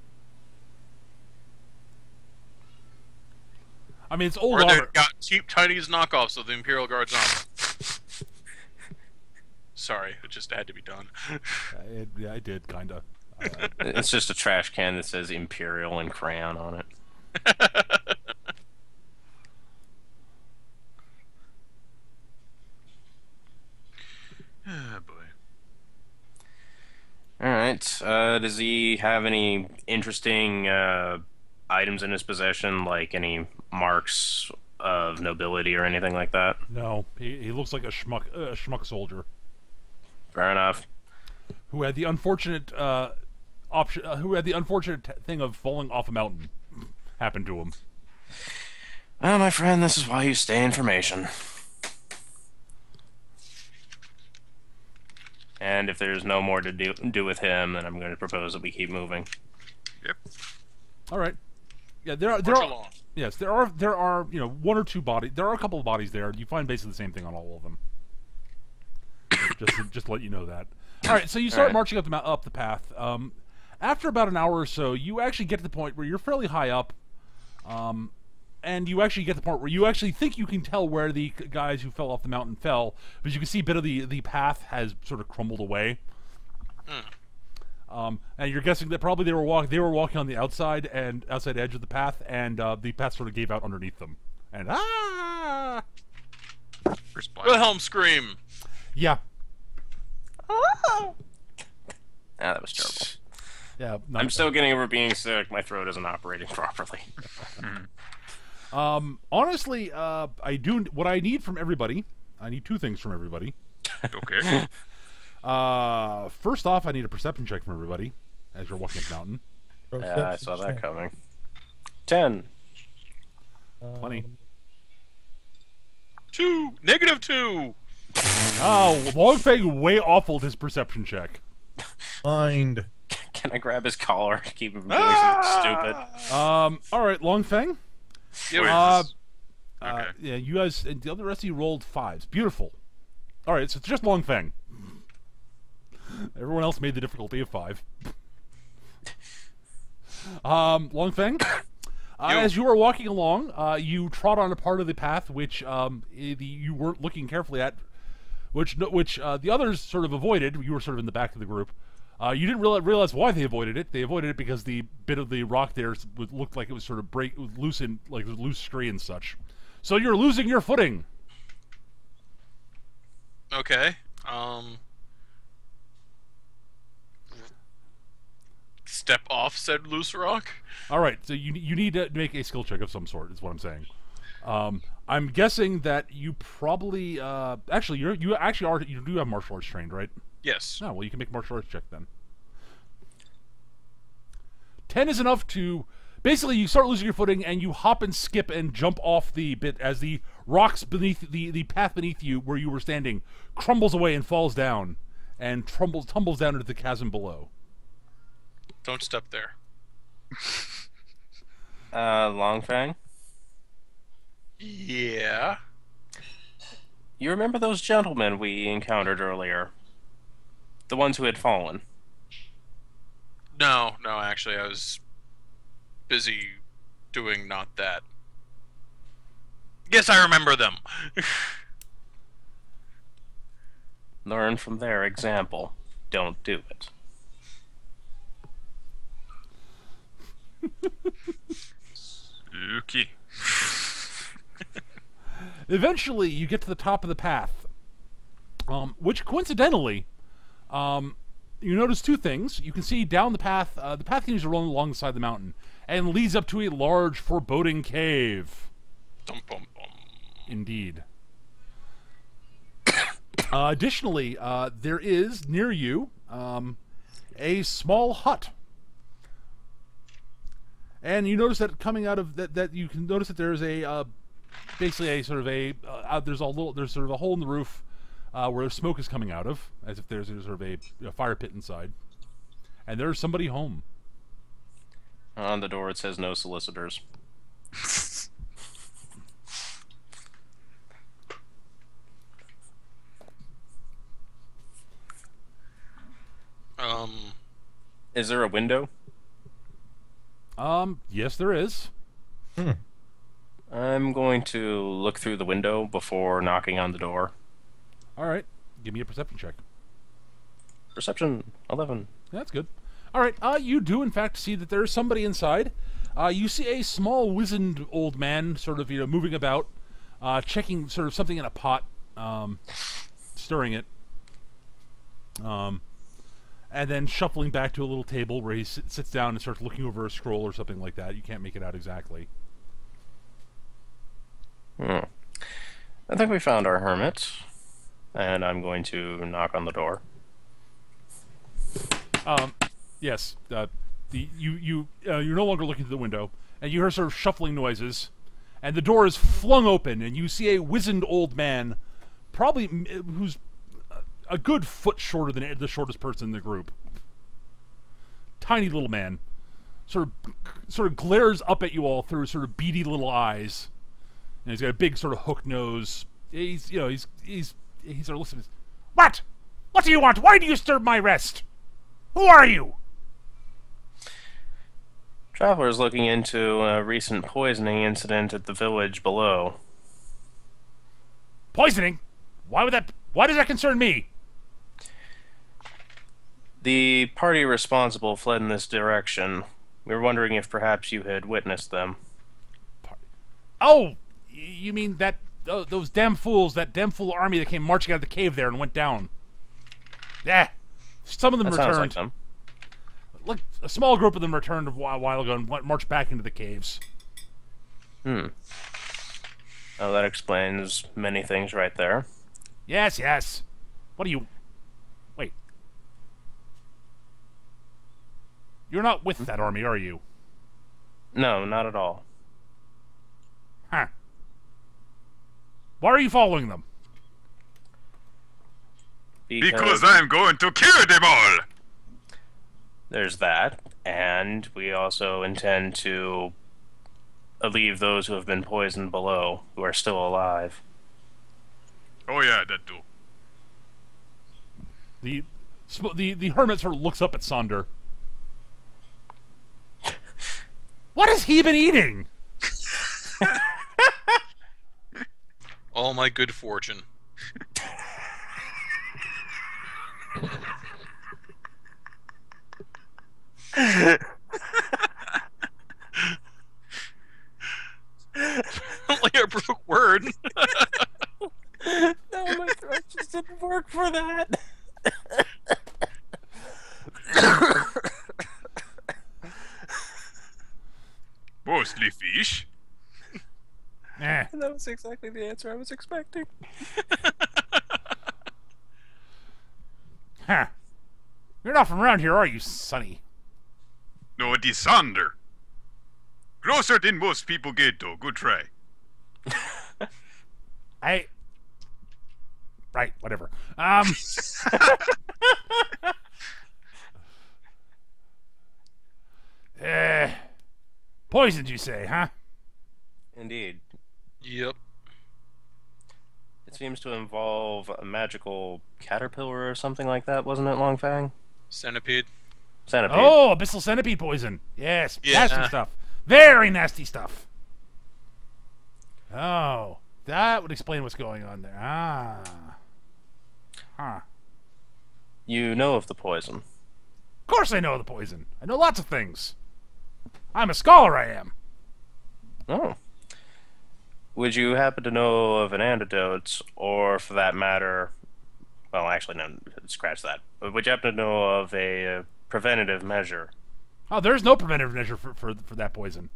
I mean, it's old Or they armor. got cheap Chinese knockoffs of the Imperial Guard's armor. Sorry, it just had to be done. Yeah, I did kind of. It's just a trash can that says Imperial in crayon on it. Oh boy. Alright, does he have any interesting items in his possession, like any marks of nobility or anything like that? No, he looks like a schmuck soldier Fair enough. who had the unfortunate thing of falling off a mountain happen to him. Well, my friend, this is why you stay information. And if there's no more to do with him, then I'm going to propose that we keep moving. Yep. All right. Yeah, there are along. yes, there are one or two bodies. There are a couple of bodies there. You find basically the same thing on all of them. just to let you know that. All right, so you start marching up the path. After about an hour or so, you actually get to the point where you're fairly high up, and you actually get to the point where you actually think you can tell where the guys who fell off the mountain fell, but you can see a bit of the path has sort of crumbled away. And you're guessing that probably they were walking on the outside edge of the path, and the path sort of gave out underneath them. And First blood. Wilhelm scream. yeah, That was terrible. yeah. I'm still getting over being sick. My throat isn't operating properly. Honestly, I do what I need from everybody. I need two things from everybody. Okay. First off, I need a perception check from everybody. as you're walking up the mountain. Yeah, I saw that coming. 10. 20. 2! -2! Oh, Longfang way awful at his perception check. Mind. Can I grab his collar to keep him from doing something stupid? All right, Longfang. Yeah, Okay. Yeah, you guys, and the other rest of you rolled 5s. Beautiful. All right, so it's just Longfang. Everyone else made the difficulty of 5. Longfang, as you were walking along, you trod on a part of the path which you weren't looking carefully at, which the others sort of avoided. You were sort of in the back of the group. You didn't realize why they avoided it. They avoided it because the bit of the rock there looked like it was sort of loose in, like loose scree and such. So you're losing your footing. Okay. Step off said loose rock. All right, so you need to make a skill check of some sort. Is what I'm saying. I'm guessing that you probably actually you do have martial arts trained, right? Yes. Oh, well, you can make a martial arts check then. 10 is enough to basically you start losing your footing and you hop and skip and jump off the bit as the rocks beneath the path beneath you where you were standing crumbles away and falls down and tumbles down into the chasm below. Don't step there. Longfang, Yeah. you remember those gentlemen we encountered earlier? The ones who had fallen? No, actually, I was busy doing not that. Yes, I remember them. Learn from their example. Don't do it. Okay. Eventually, you get to the top of the path, which coincidentally, you notice two things. You can see down the path continues to run alongside the mountain and leads up to a large, foreboding cave. Dum, bum, bum. Indeed. Additionally, there is near you a small hut. And you notice that coming out of that you can notice that there's a basically a sort of a there's sort of a hole in the roof where smoke is coming out of, as if there's sort of a fire pit inside. And there's somebody home. On the door it says no solicitors. Is there a window? Yes, there is. I'm going to look through the window before knocking on the door. All right, give me a perception check. Perception 11. That's good. All right, you do in fact see that there's somebody inside. You see a small, wizened old man, sort of moving about, checking sort of something in a pot, stirring it, and then shuffling back to a little table where he sits down and starts looking over a scroll or something like that. You can't make it out exactly. I think we found our hermit, and I'm going to knock on the door. Yes. You're no longer looking through the window, and you hear sort of shuffling noises, and the door is flung open, and you see a wizened old man, probably who's a good foot shorter than the shortest person in the group. Tiny little man, sort of glares up at you all through sort of beady little eyes, and he's got a big sort of hook nose. He's sort of listening. What? What do you want? Why do you disturb my rest? Who are you? Traveler's looking into a recent poisoning incident at the village below. Poisoning? Why does that concern me? The party responsible fled in this direction. We were wondering if perhaps you had witnessed them. Oh, you mean that those damn fools, that damn fool army that came marching out of the cave there and went down? Yeah, some of them That returned. sounds like them. Look, a small group of them returned a while ago and marched back into the caves. Oh, that explains many things right there. Yes. What do you... Wait. You're not with that army, are you? No, not at all. Huh. Why are you following them? Because I'm going to kill them all! There's that, and we also intend to alleviate those who have been poisoned below, who are still alive. Oh yeah, that too. The hermit sort of looks up at Sonder. What has he been eating? All my good fortune. Only a broke word. No, my throat just didn't work for that. Mostly fish. Eh. That was exactly the answer I was expecting. Huh. You're not from around here, are you, Sonny? No, it is Sander. Closer than most people get, though. Good try. Right, whatever. Poisoned, you say, huh? Indeed. Yep. It seems to involve a magical caterpillar or something like that, wasn't it, Longfang? Centipede. Centipede. Oh, abyssal centipede poison. Yes, Yeah. nasty stuff. Very nasty stuff. Oh, that would explain what's going on there. Ah. Huh. You know of the poison. Of course I know the poison. I know lots of things. I'm a scholar, I am. Oh. Would you happen to know of an antidote, or for that matter, well, actually, no, scratch that. But would you happen to know of a preventative measure? Oh, there's no preventative measure for that poison.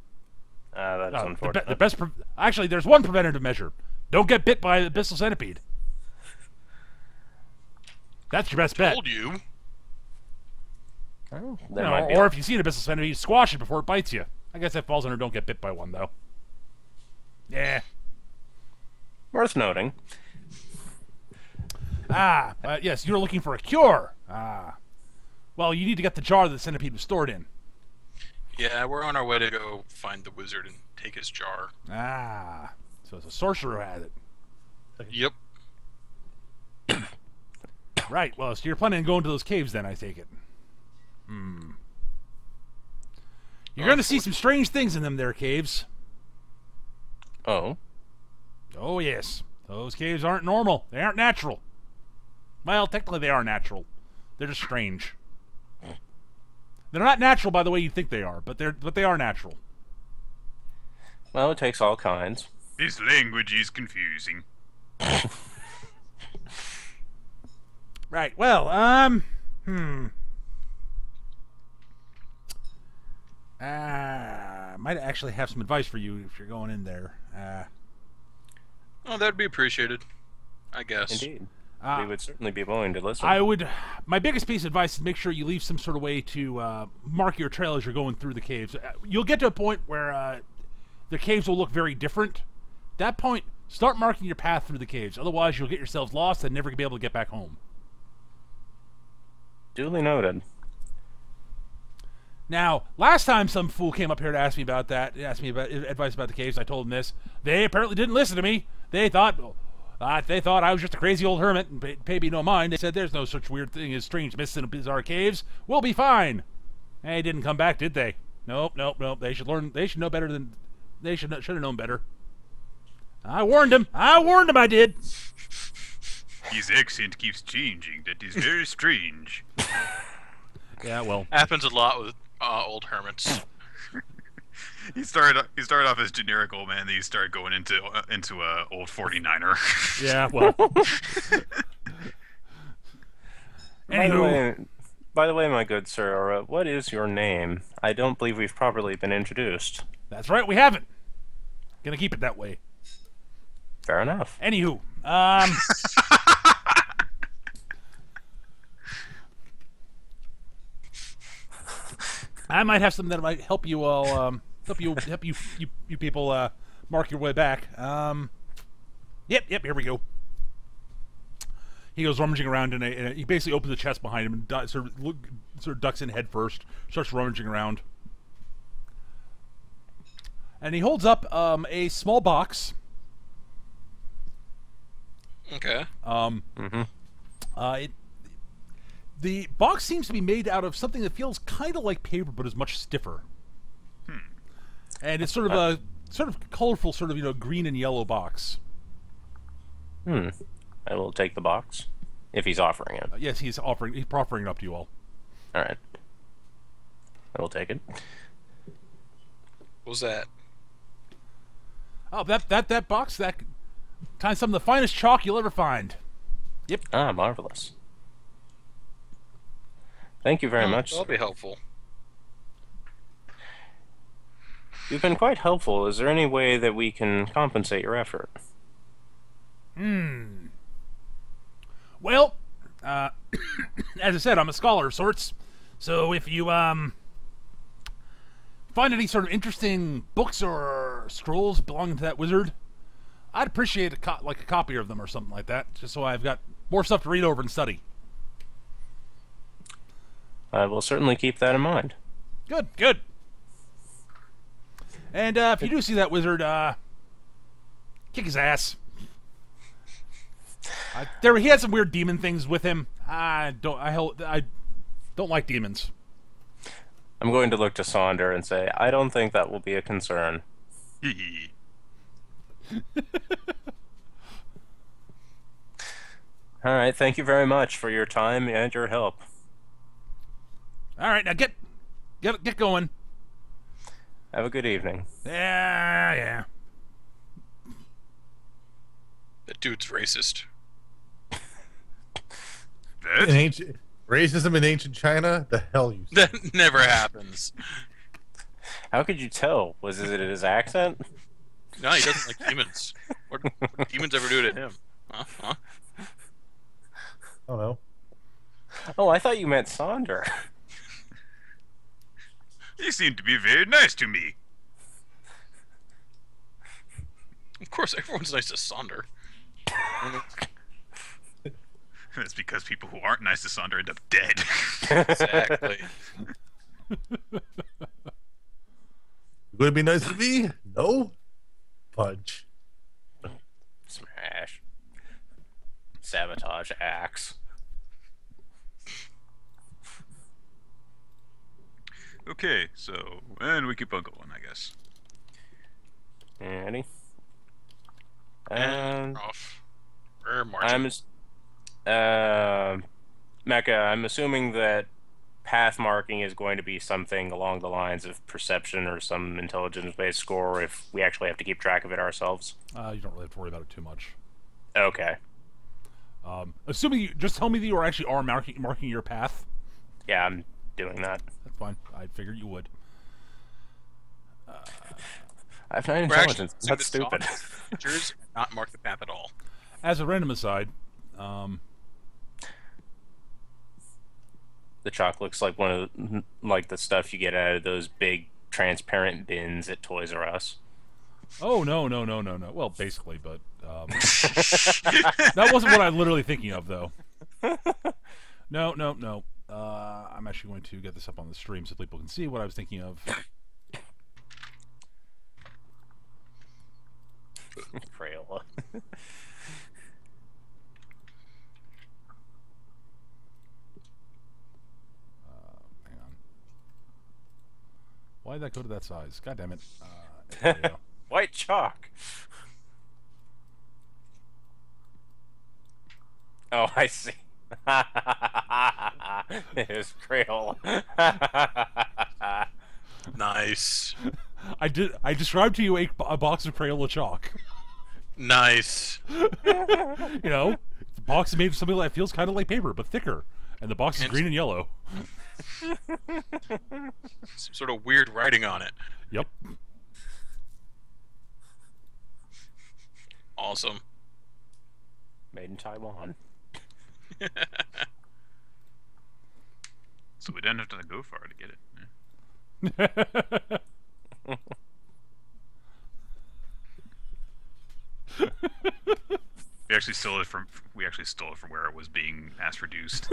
That's The unfortunate. best actually, there's one preventative measure. Don't get bit by the abyssal centipede. That's your best bet. Told you. Oh, You there know, might be or if you see an abyssal centipede, squash it before it bites you. I guess that falls under don't get bit by one, though. Yeah. worth noting. Yes, you're looking for a cure. Well, you need to get the jar that the centipede was stored in. Yeah, we're on our way to go find the wizard and take his jar. So it's a sorcerer who has it. Yep. Right, well, so you're planning on going to those caves then, I take it. You're going to see some strange things in them there caves. Oh. Oh, yes. Those caves aren't normal. They aren't natural. Well, technically they are natural. They're just strange. They're not natural by the way you think they are, but they are natural. Well, it takes all kinds. This language is confusing. Right, well, might actually have some advice for you if you're going in there. Oh, that'd be appreciated. I guess. Indeed. We would certainly be willing to listen. My biggest piece of advice is make sure you leave some sort of way to mark your trail as you're going through the caves. You'll get to a point where the caves will look very different. At that point, start marking your path through the caves. Otherwise, you'll get yourselves lost and never be able to get back home. Duly noted. Now, last time some fool came up here to ask me about that, asked me about advice about the caves, I told them this. They apparently didn't listen to me. They thought I was just a crazy old hermit and paid me no mind. They said there's no such weird thing as strange myths in bizarre caves. We'll be fine. They didn't come back, did they? Nope. They should learn. They should know better than. They should have known better. I warned them. I did. His accent keeps changing. That is very strange. Yeah, well. Happens a lot with old hermits. He started off as generic old man, then he started going into old 49er. Yeah, well. Anywho. By the way, my good sir, what is your name? I don't believe we've properly been introduced. That's right, we haven't. Gonna keep it that way. Fair enough. Anywho, I might have something that might help you all. Help you people mark your way back. Yep. Here we go. He goes rummaging around he basically opens the chest behind him and sort of ducks in head first, starts rummaging around, and he holds up a small box. Okay. The box seems to be made out of something that feels kind of like paper, but is much stiffer. And it's sort of a colorful, sort of green and yellow box. I will take the box if he's offering it. Yes, he's offering it up to you all. All right. I will take it. What was that? Oh, that box that contains some of the finest chalk you'll ever find. Yep. Ah, marvelous. Thank you very much. That'll be helpful. You've been quite helpful. Is there any way that we can compensate your effort? Well, as I said, I'm a scholar of sorts. So if you find any sort of interesting books or scrolls belonging to that wizard, I'd appreciate a copy of them or something like that, just so I've got more stuff to read over and study. I will certainly keep that in mind. Good. And if you do see that wizard, kick his ass. He had some weird demon things with him. I don't like demons. I'm going to look to Sonder and say, I don't think that will be a concern. All right, thank you very much for your time and your help. All right, now get going. Have a good evening. Yeah. That dude's racist. Racism in ancient China? The hell you say? That never happens. How could you tell? Was it his accent? No, he doesn't like demons. What demons ever do to him? Huh? I don't know. Oh, I thought you meant Sonder. You seem to be very nice to me. Of course, everyone's nice to Sonder. That's because people who aren't nice to Sonder end up dead. Exactly. You gonna be nice to me? No. Punch. Smash. Sabotage axe. Okay, so, and we keep on going, I guess. Ready? And off. We're marching. Mecca, I'm assuming that path marking is going to be something along the lines of perception or some intelligence-based score if we actually have to keep track of it ourselves. You don't really have to worry about it too much. Okay. Assuming you just tell me that you are marking your path. Yeah, I'm doing that. That's fine. I figured you would. I have 9 intelligence. That's stupid. Features not mark the path at all. As a random aside, the chalk looks like one of the stuff you get out of those big transparent bins at Toys R Us. Oh no! Well, basically, but that wasn't what I'm literally thinking of, though. No. I'm actually going to get this up on the stream so people can see what I was thinking of. Crayola. Hang on. Why did that go to that size? God damn it. There we go. White chalk. Oh, I see. It was Crayola. Nice. I described to you a box of Crayola chalk. Nice. You know, the box is made of something that feels kind of like paper, but thicker. And the box is green and yellow. Some sort of weird writing on it. Yep. Awesome. Made in Taiwan. So we don't have to go far to get it. Yeah. We actually stole it from where it was being mass produced.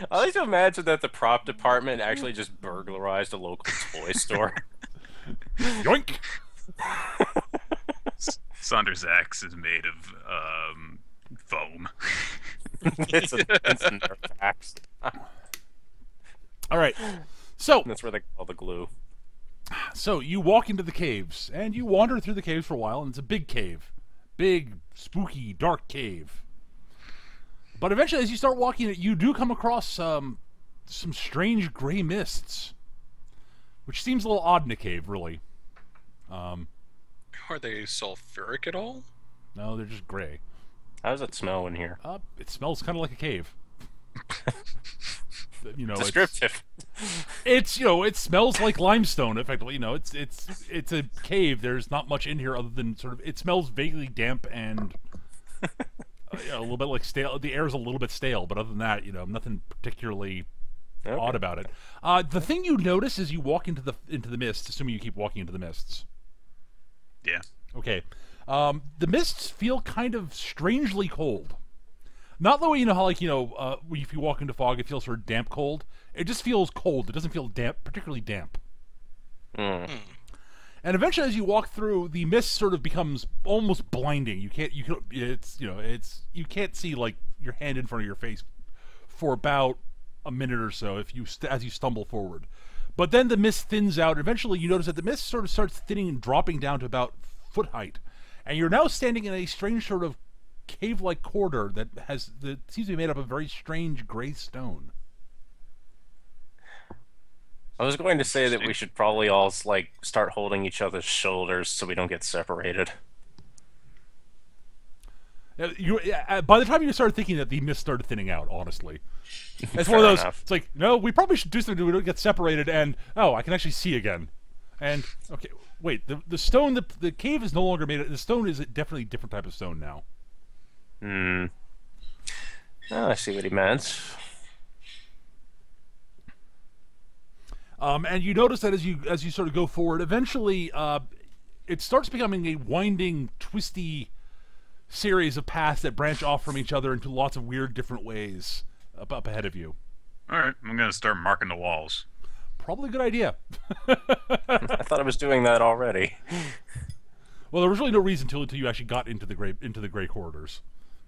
I like to imagine that the prop department actually just burglarized a local toy store. Yoink! Saunders X is made of foam. It's a Nerf axe. All right. So That's where they call the glue. So you walk into the caves, and you wander through the caves for a while, and it's a big cave. Big, spooky, dark cave. But eventually, as you start walking it, you do come across some strange gray mists, which seems a little odd in a cave, really. Are they sulfuric at all? No, they're just gray. How does it smell in here? It smells kind of like a cave. You know, Descriptive. It's it smells like limestone. Effectively, it's a cave. There's not much in here other than sort of. It smells vaguely damp and a little bit like stale. The air's a little bit stale, but other than that, nothing particularly odd about it. The thing you notice as you walk into the mists, assuming you keep walking into the mists. Yeah. Okay. The mists feel kind of strangely cold. Not the way how if you walk into fog, it feels sort of damp cold. It just feels cold. It doesn't feel particularly damp. Mm. And eventually, as you walk through, the mist sort of becomes almost blinding. You can't see like your hand in front of your face for about a minute or so as you stumble forward. But then the mist thins out. Eventually, you notice that the mist sort of starts thinning and dropping down to about foot height, and you're now standing in a strange sort of cave-like corridor that seems to be made up of very strange gray stone. I was going to say that we should probably all start holding each other's shoulders so we don't get separated. By the time you started thinking that, the mist started thinning out. Honestly, it's one of those. Enough. It's like, no, we probably should do something so we don't get separated. And I can actually see again. And okay, wait, the stone, the cave is no longer made. The stone is definitely a different type of stone now. Oh, I see what he meant. And you notice that as you sort of go forward, eventually it starts becoming a winding, twisty series of paths that branch off from each other into lots of weird, different ways up ahead of you. All right, I'm gonna start marking the walls. Probably a good idea. I thought I was doing that already. Well, there was really no reason until you actually got into the gray corridors.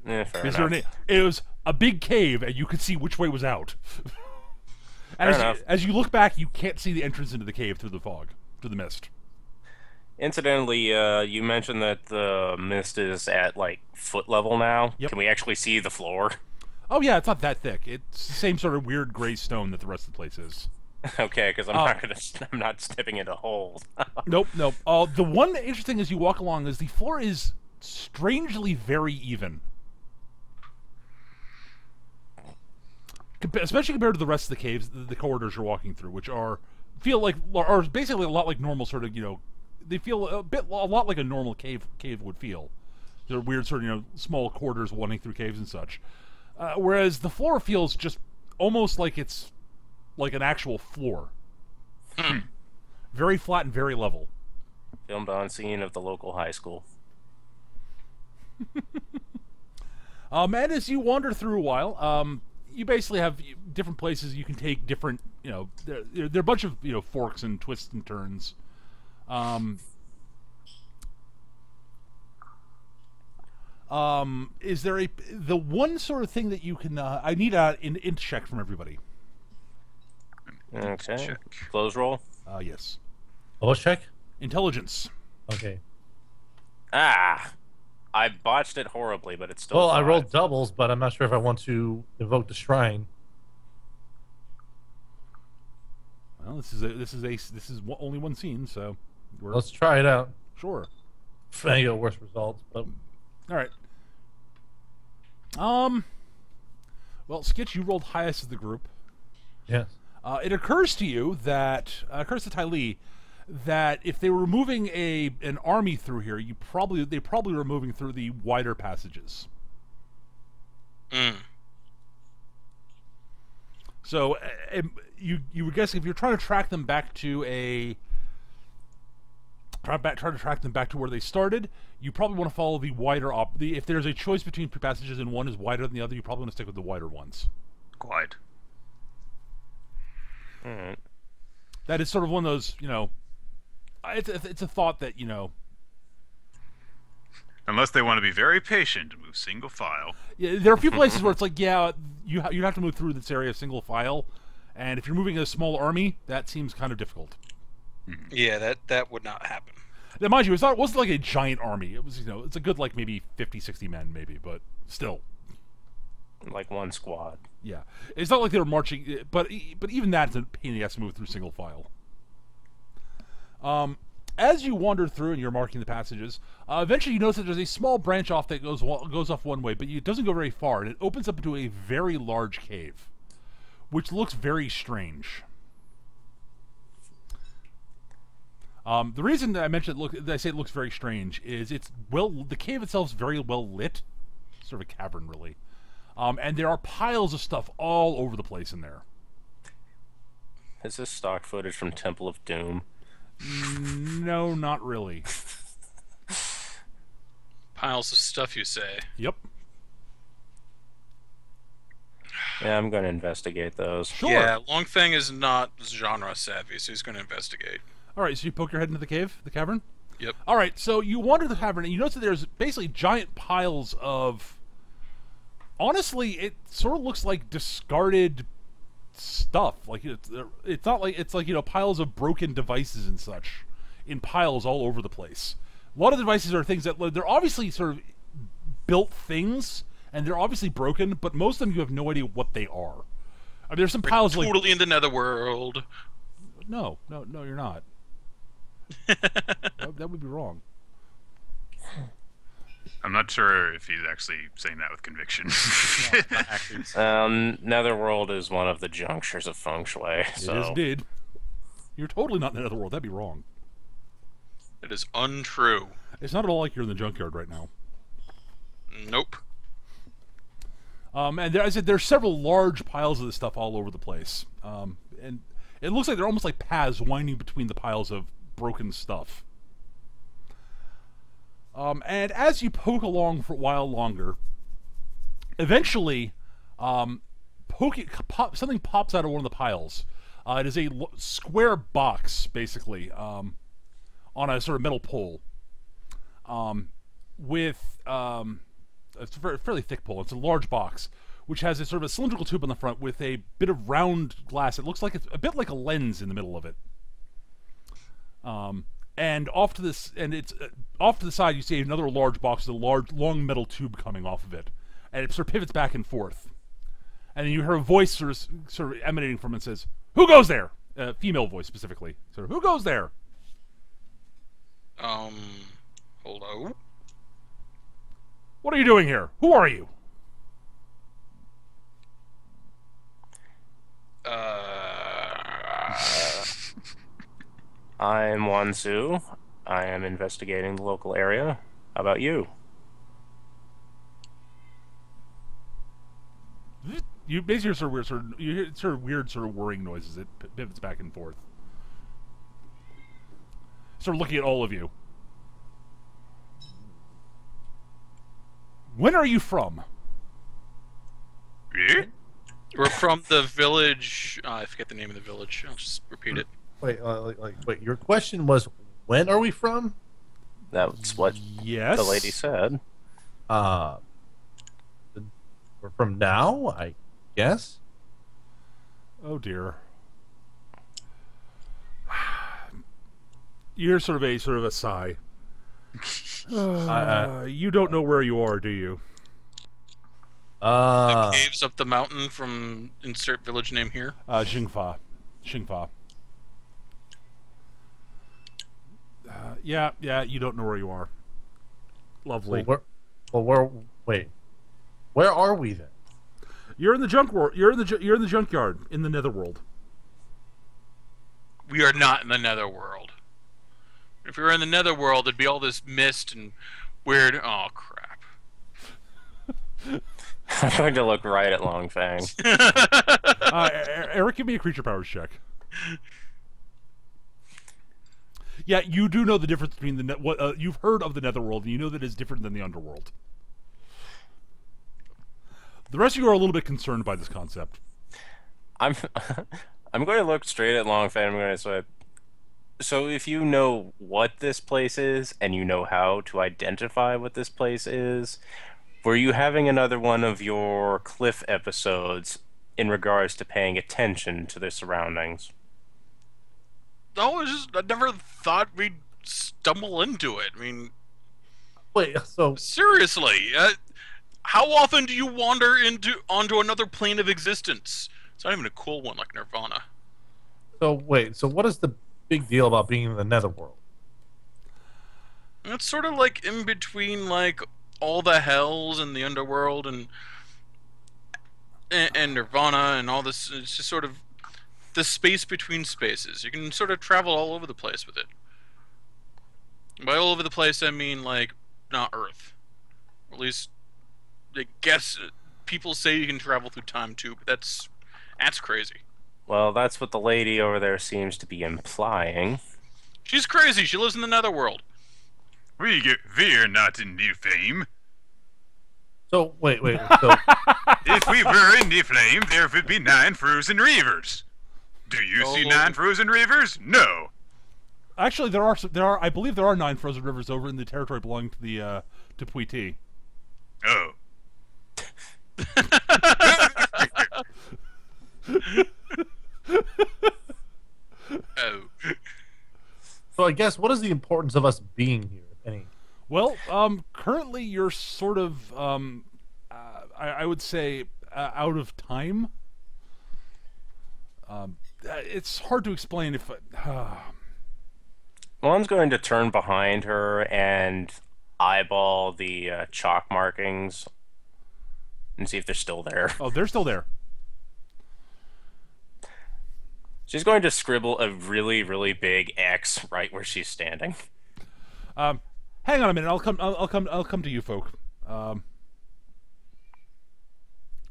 Yeah, fair enough. It was a big cave, and you could see which way was out. And as you look back, you can't see the entrance into the cave through the fog, through the mist. Incidentally, you mentioned that the mist is at foot level now. Yep. Can we actually see the floor? Oh yeah, it's not that thick. It's the same sort of weird gray stone that the rest of the place is. Okay, because I'm not stepping into holes. Nope. The one interesting as you walk along is the floor is strangely very even. Especially compared to the rest of the caves, the corridors you're walking through, which are basically a lot like normal sort of, they feel a lot like a normal cave would feel. They're weird sort of, small corridors winding through caves and such. Whereas the floor feels just almost like it's like an actual floor. Very flat and very level. Filmed on scene of the local high school. And as you wander through a while, you basically have different places you can take different, there are a bunch of, forks and twists and turns. Is there the one sort of thing that you can, I need an int check from everybody. Okay. Check. Close roll. Yes. Oh, check. Intelligence. Okay. I botched it horribly, but it's still. Well, I 5. rolled doubles, but I'm not sure if I want to evoke the shrine. Well, this is only one scene, so Let's try it out. sure. I get worse results, but All right. Well, Skitch, you rolled highest of the group. yes. It occurs to you that occurs to Ty Lee that if they were moving an army through here, they probably were moving through the wider passages. So you would guess if you're trying to track them back to try to track them back to where they started, you probably want to follow the wider if there's a choice between two passages and one is wider than the other, you probably want to stick with the wider ones. Quite. Alright. That is sort of one of those, it's a thought that, Unless they want to be very patient and move single file. yeah, there are a few places where it's like, yeah, you have to move through this area single file, and if you're moving a small army, that seems kind of difficult. Yeah, that would not happen. Now, mind you, it wasn't like a giant army. It was, it's a good, like, maybe 50, 60 men, maybe, but still. Like one squad. Yeah. It's not like they were marching, but even that's a pain in the ass to move through single file. As you wander through and you're marking the passages, eventually you notice that there's a small branch off that goes off one way, but it doesn't go very far, and it opens up into a very large cave, which looks very strange. The reason that I mentioned that I say it looks very strange is the cave itself is very well lit, sort of a cavern really, and there are piles of stuff all over the place in there. Is this stock footage from Temple of Doom? No, not really. Piles of stuff, you say? Yep. Yeah, I'm going to investigate those. Sure. Yeah, Longfang is not genre savvy, so he's going to investigate. All right, so you poke your head into the cavern? Yep. All right, so you wander the cavern, and you notice that there's basically giant piles of... Honestly, it sort of looks like discarded stuff. Like it's not like it's like piles of broken devices and such in piles all over the place. A lot of the devices are things that they're obviously sort of built things, and they're obviously broken, but most of them you have no idea what they are. I mean, there's some piles like totally in the netherworld. No, you're not. that would be wrong. I'm not sure if he's actually saying that with conviction. Netherworld is one of the junctures of feng shui. So. It is indeed. You're totally not in the netherworld. That'd be wrong. It is untrue. It's not at all like you're in the junkyard right now. Nope. And I said there's several large piles of this stuff all over the place. And it looks like they're almost like paths winding between the piles of broken stuff. And as you poke along for a while longer, eventually, something pops out of one of the piles. It is a square box, basically, on a sort of metal pole, with it's a fairly thick pole. It's a large box, which has a sort of a cylindrical tube on the front with a bit of round glass. It looks like it's a bit like a lens in the middle of it. And off to the side, you see another large box with a long metal tube coming off of it, and it sort of pivots back and forth. And then you hear a voice sort of emanating from it and says, "Who goes there?" Female voice specifically. So, who goes there? Hello? What are you doing here? Who are you? I'm Wansu. I am investigating the local area. How about you? You basically you hear sort of weird, sort of whirring noises. It pivots back and forth. Sort of looking at all of you. When are you from? Yeah? We're from the village. I forget the name of the village. I'll just repeat it. Wait, wait. Your question was, when are we from? That's what Yes. the lady said. We're from now, I guess. Oh dear. You hear sort of a sigh. You don't know where you are, do you? The caves up the mountain from insert village name here. Xiangfa. Yeah, you don't know where you are. Lovely. Wait. Where are we then? You're in the junkyard. You're in the junkyard in the netherworld. We are not in the netherworld. If we were in the netherworld, it'd be all this mist and weird. Oh crap! I'm going to look right at Long Fang. Eric, give me a creature powers check. Yeah, you do know the difference between the you've heard of the Netherworld, and you know that it's different than the Underworld. The rest of you are a little bit concerned by this concept. I'm I'm going to look straight at Long Fang. I'm going to say, so if you know what this place is and you know how to identify what this place is, were you having another one of your cliff episodes in regards to paying attention to their surroundings? No, I never thought we'd stumble into it. I mean, Wait, so seriously, how often do you wander onto another plane of existence? It's not even a cool one like Nirvana. wait, so what is the big deal about being in the Netherworld? It's sort of like in between, like all the hells and the underworld and Nirvana and all this. It's just sort of the space between spaces. You can sort of travel all over the place with it. By all over the place, I mean like not Earth. Or at least, I guess people say you can travel through time too, but that's crazy. Well, that's what the lady over there seems to be implying. She's crazy. She lives in the Netherworld. We're not in New Flame. So wait, so If we were in New Flame, there would be 9 frozen rivers. Do you see 9 frozen rivers? No. Actually, there are. I believe there are 9 frozen rivers over in the territory belonging to the to Puiti. Oh. Oh. so I guess what is the importance of us being here, if any? Well, currently you're sort of, I would say, out of time. It's hard to explain if. Mom's going to turn behind her and eyeball the chalk markings and see if they're still there. Oh, they're still there. She's going to scribble a really, really big X right where she's standing. Hang on a minute. I'll come to you, folk.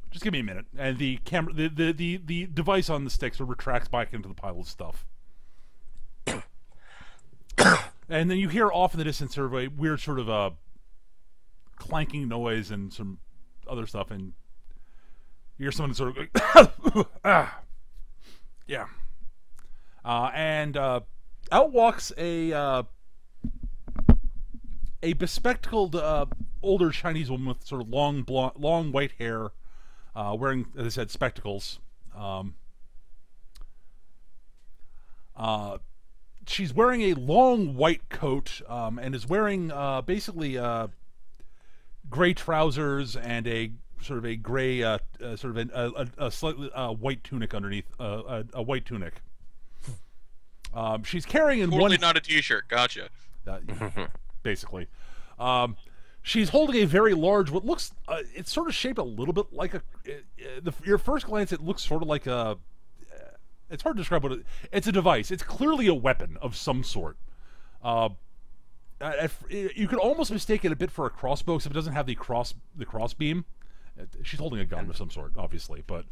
Just give me a minute. And the camera, the device on the stick sort of retracts back into the pile of stuff. And then you hear off in the distance sort of a weird sort of clanking noise and some other stuff, and you hear someone sort of yeah. And out walks a bespectacled older Chinese woman with sort of long white hair, wearing, as I said, spectacles. She's wearing a long white coat and is wearing basically gray trousers and a sort of a gray sort of a slightly white tunic underneath a white tunic. She's carrying in Totally one not a t-shirt. Gotcha. basically. She's holding a very large, what looks, it's sort of shaped a little bit like your first glance, it looks sort of like a, it's hard to describe what it's a device. It's clearly a weapon of some sort. You could almost mistake it a bit for a crossbow, except it doesn't have the cross beam. She's holding a gun of some sort, obviously, but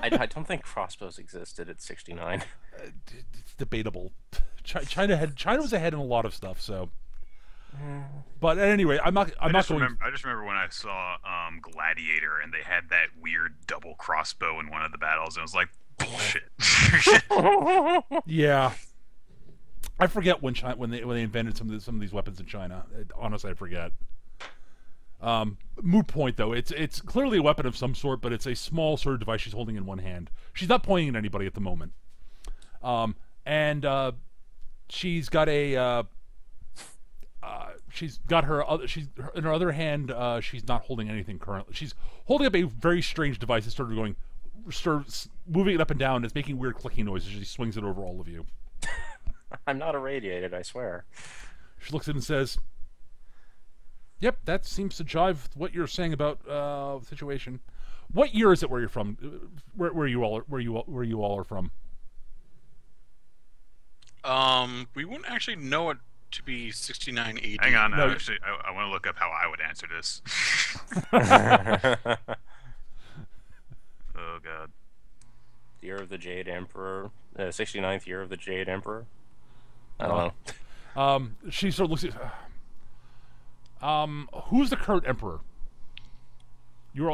I don't think crossbows existed at 69. It's debatable. China was ahead in a lot of stuff, so. But anyway, I just remember when I saw Gladiator and they had that weird double crossbow in one of the battles, and I was like, bullshit. Yeah, I forget when they invented some of these weapons in China. Honestly, I forget. Moot point though, it's clearly a weapon of some sort, but it's a small sort of device she's holding in one hand. She's not pointing at anybody at the moment. And she's got a in her other hand, she's not holding anything currently. She's holding up a very strange device. It's starts moving it up and down. It's making weird clicking noises. She swings it over all of you. I'm not irradiated, I swear. She looks at it and says, "Yep, that seems to jive with what you're saying about the situation. What year is it where you're from? Where you all are from?" We wouldn't actually know it to be 6980. Hang on, No. actually, I want to look up how I would answer this. Oh god. Year of the Jade Emperor, 69th year of the Jade Emperor. I don't know. She sort of looks at. Who's the current emperor? You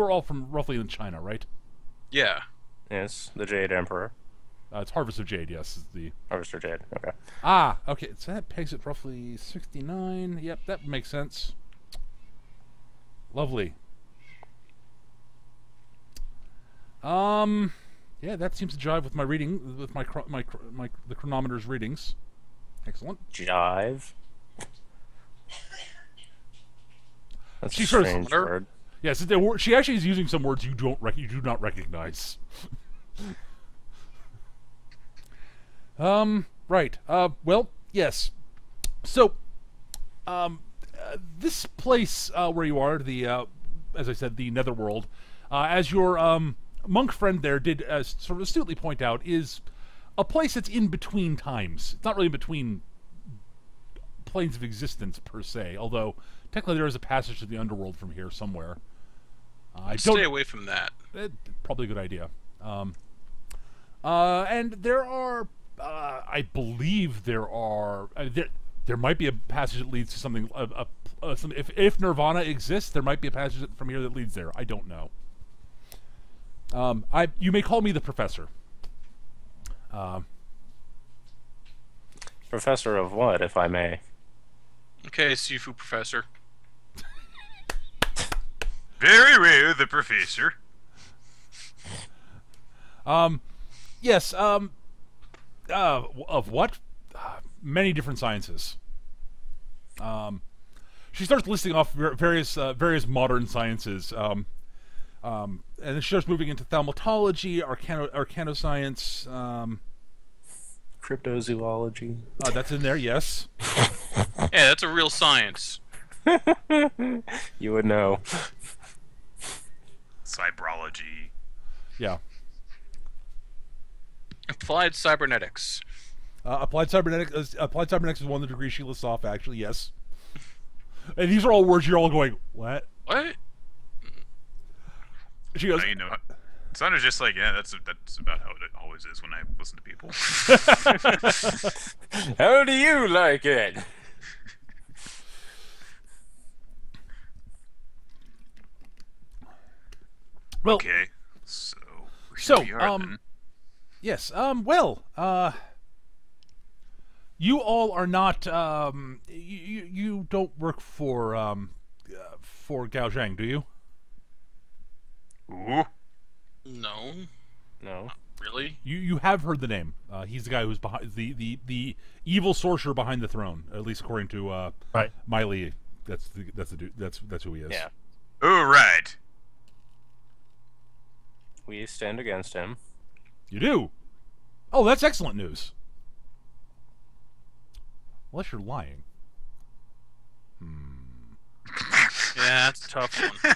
are all from roughly in China, right? Yeah. Yes, the Jade Emperor. It's Harvest of Jade. Yes, is the. Harvester Jade. Okay. Okay. So that pegs it roughly 69. Yep, that makes sense. Lovely. Yeah, that seems to jive with my reading, with the chronometer's readings. Excellent. Jive. That's She a sort of- strange word. Yes, she actually is using some words you do not recognize. Right. Well, yes. So, this place where you are, as I said, the Netherworld, as your monk friend there did sort of astutely point out, is a place that's in between times. It's not really in between planes of existence per se, although technically there is a passage to the underworld from here somewhere. Stay away from that. Probably a good idea. And there are, I believe there are. There might be a passage that leads to something. If Nirvana exists, there might be a passage from here that leads there. I don't know. You may call me the professor. Professor of what, if I may? Okay, Sifu Professor. Very well, the professor. Yes. Of what? Many different sciences. She starts listing off various modern sciences. And then she starts moving into thaumatology, arcanoscience. Cryptozoology. That's in there, yes. Yeah, that's a real science. You would know. Cybrology. Yeah. Applied cybernetics. Applied cybernetics is one of the degrees she lists off, actually, yes. And these are all words you're all going, what? What? She goes, You know, it sounded just like, yeah, that's about how it always is when I listen to people. How do you like it? well, Okay, so So, here we are then. yes, you all are not, you don't work for Gao Zhang, do you? Ooh. No, No. really. You have heard the name. He's the guy who's behind the evil sorcerer behind the throne, at least according to Right. Miley. That's the dude. That's who he is. Yeah. All right. We stand against him. You do. Oh, that's excellent news. Unless you're lying. Yeah, that's a tough one.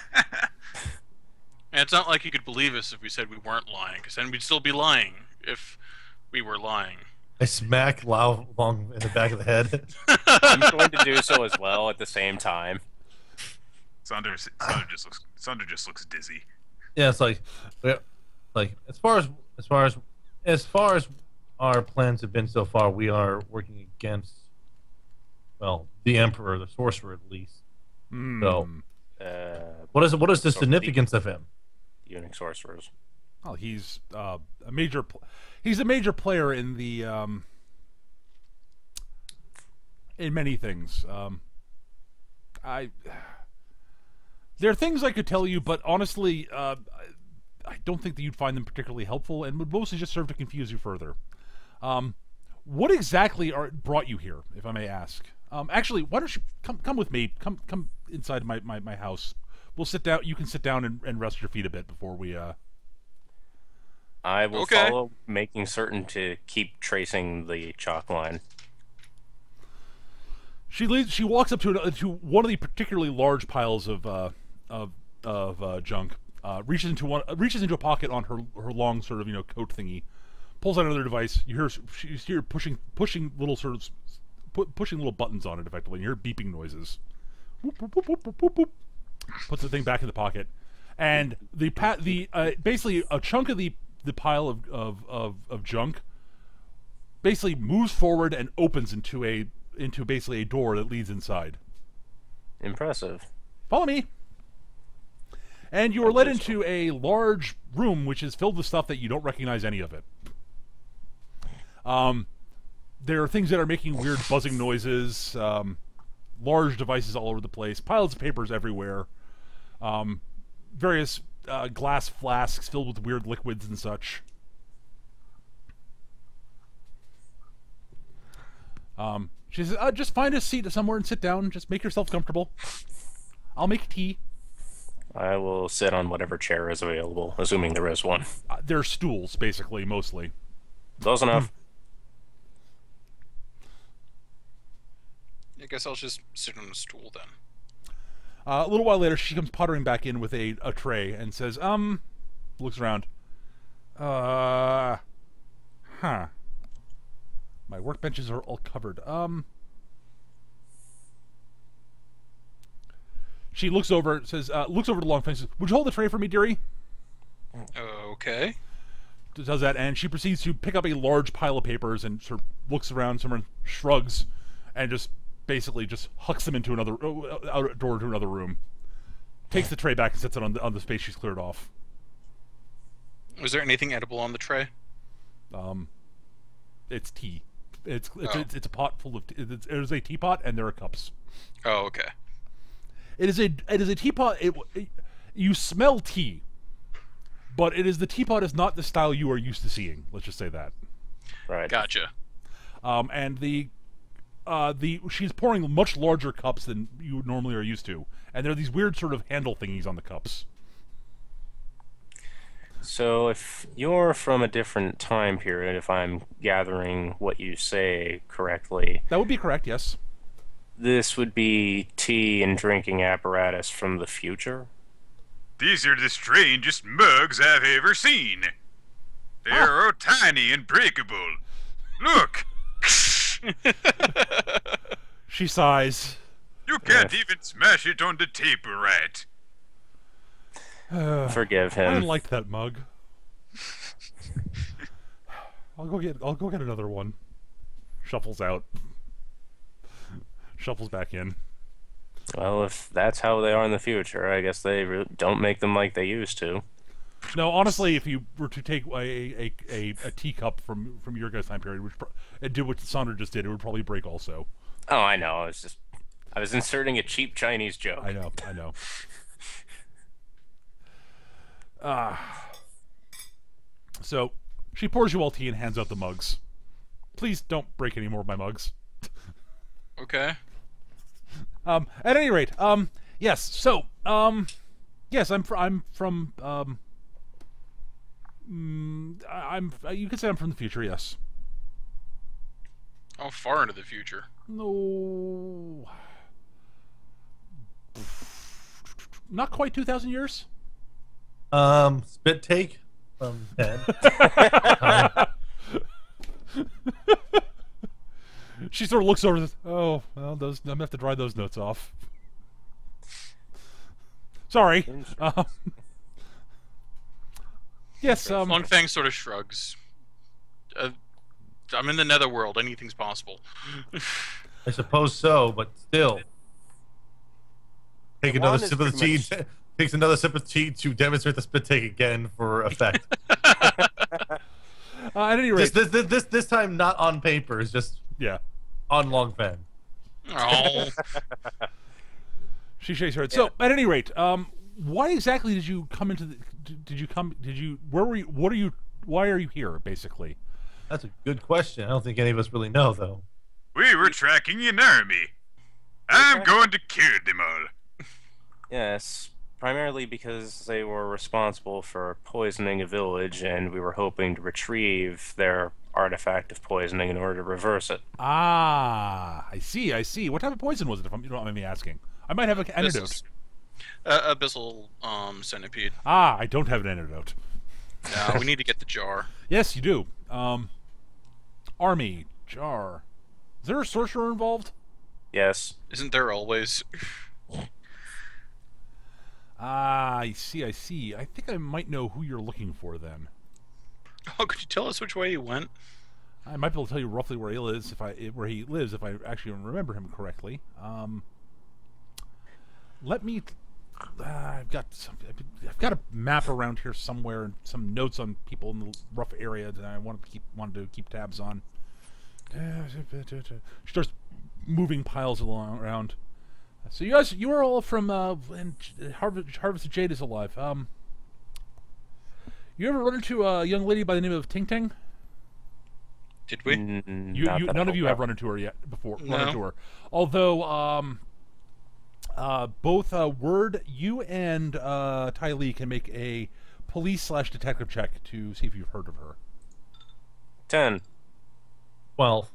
And it's not like you could believe us if we said we weren't lying, because then we'd still be lying if we were lying. I smack Lao Long in the back of the head. I'm going to do so as well at the same time. Sander just looks dizzy. Yeah, it's like as far as our plans have been so far, we are working against, well, the Emperor, the sorcerer, at least. So, what is the significance of him? Eunuch sorcerers. Oh, he's a major. He's a major player in the in many things. There are things I could tell you, but honestly, I don't think that you'd find them particularly helpful, and would mostly just serve to confuse you further. What exactly brought you here, if I may ask? Actually, why don't you come with me? Come inside my house. We'll sit down. You can sit down and rest your feet a bit before we. I will Okay. follow, making certain to keep tracing the chalk line. She leads. She walks up to one of the particularly large piles of junk. Reaches into a pocket on her long sort of coat thingy. Pulls out another device. You hear pushing little sort of pushing little buttons on it effectively. And you hear beeping noises. Whoop, whoop, whoop, whoop, whoop, whoop. Puts the thing back in the pocket, and basically a chunk of the pile of junk basically moves forward and opens into basically a door that leads inside. Impressive. Follow me. And you are led into a large room which is filled with stuff that you don't recognize any of it. There are things that are making weird buzzing noises, large devices all over the place, piles of papers everywhere, various glass flasks filled with weird liquids and such. She says, just find a seat somewhere and sit down. Just make yourself comfortable. I'll make tea. I will sit on whatever chair is available, assuming there is one. They're stools, basically, mostly. Close enough. I guess I'll just sit on a stool then. A little while later, she comes pottering back in with a tray and says, looks around. Huh. My workbenches are all covered. She looks over, looks over to Longfang and says, would you hold the tray for me, dearie? Okay. Does that, and she proceeds to pick up a large pile of papers and sort of looks around, someone shrugs, and just basically just hucks them into another door to another room. Takes the tray back and sets it on the space she's cleared off. Was there anything edible on the tray? It's tea. It's a pot full of it is a teapot and there are cups. Oh, okay. It is a teapot. You smell tea, but the teapot is not the style you are used to seeing. Let's just say that. Right. Gotcha. And she's pouring much larger cups than you normally are used to, and there are these weird sort of handle thingies on the cups. So if you're from a different time period, if I'm gathering what you say correctly, That would be correct. Yes. this would be tea and drinking apparatus from the future? These are the strangest mugs I've ever seen. They're tiny and breakable. Look! She sighs. You can't even smash it on the table right. Forgive I him. liked that mug. I'll go get another one. Shuffles out. Shuffles back in. Well, if that's how they are in the future, I guess they don't make them like they used to. No, honestly, if you were to take a teacup from your guys' time period, and do what Sandra just did, it would probably break also. Oh, I know. I was inserting a cheap Chinese joke. I know. So she pours you all tea and hands out the mugs. Please don't break any more of my mugs. Okay. At any rate, yes. So, yes, I'm from. You could say I'm from the future. Yes. How far into the future? No. Not quite 2,000 years. Spit take from Ted. She sort of looks over and says, oh, well, I'm going to have to dry those notes off. Sorry. Yes, Longfang sort of shrugs. I'm in the netherworld. Anything's possible. I suppose so, but still. Take another sip of the tea. Takes another sip of tea to demonstrate the spit take again for effect. at any rate, this time not on paper, it's just yeah, on Longfang. Oh. She shakes her head. So, at any rate, why exactly did you come into the? Where were you? What are you? Why are you here? Basically, That's a good question. I don't think any of us really know, though. We were tracking an army. I'm going to kill them all. Yes, primarily because they were responsible for poisoning a village, and we were hoping to retrieve their artifact of poisoning in order to reverse it. I see. What type of poison was it? If you don't mind me asking, I might have an antidote. Abyssal centipede. I don't have an antidote. No, we need to get the jar. Yes, you do. Army jar. Is there a sorcerer involved? Yes. Isn't there always? Ah, I see, I see. I think I might know who you're looking for then. Oh, could you tell us which way he went? I might be able to tell you roughly where he lives if I actually remember him correctly. Let me. I've got a map around here somewhere and some notes on people in the rough area that I wanted to keep tabs on. She starts moving piles around. So you are all from and Harvest of Jade is alive. You ever run into a young lady by the name of Ting Ting? Did we? None of you have run into her yet before. No. Run into her, although both Word, you and Ty Lee can make a police/detective check to see if you've heard of her. 10. 12.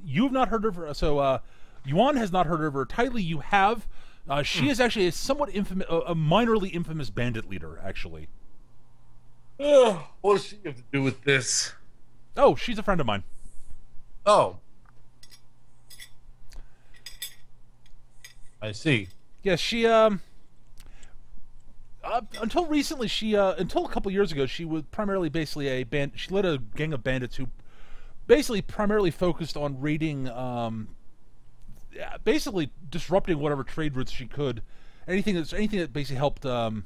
You've not heard of her, so Yuan has not heard of her. Ty Lee, you have. She is actually a somewhat infamous, a minorly infamous bandit leader, actually. What does she have to do with this? Oh, she's a friend of mine. Oh. I see. Yes, she until recently, until a couple years ago, she was primarily basically she led a gang of bandits who basically primarily focused on raiding, basically disrupting whatever trade routes she could, anything that basically helped, that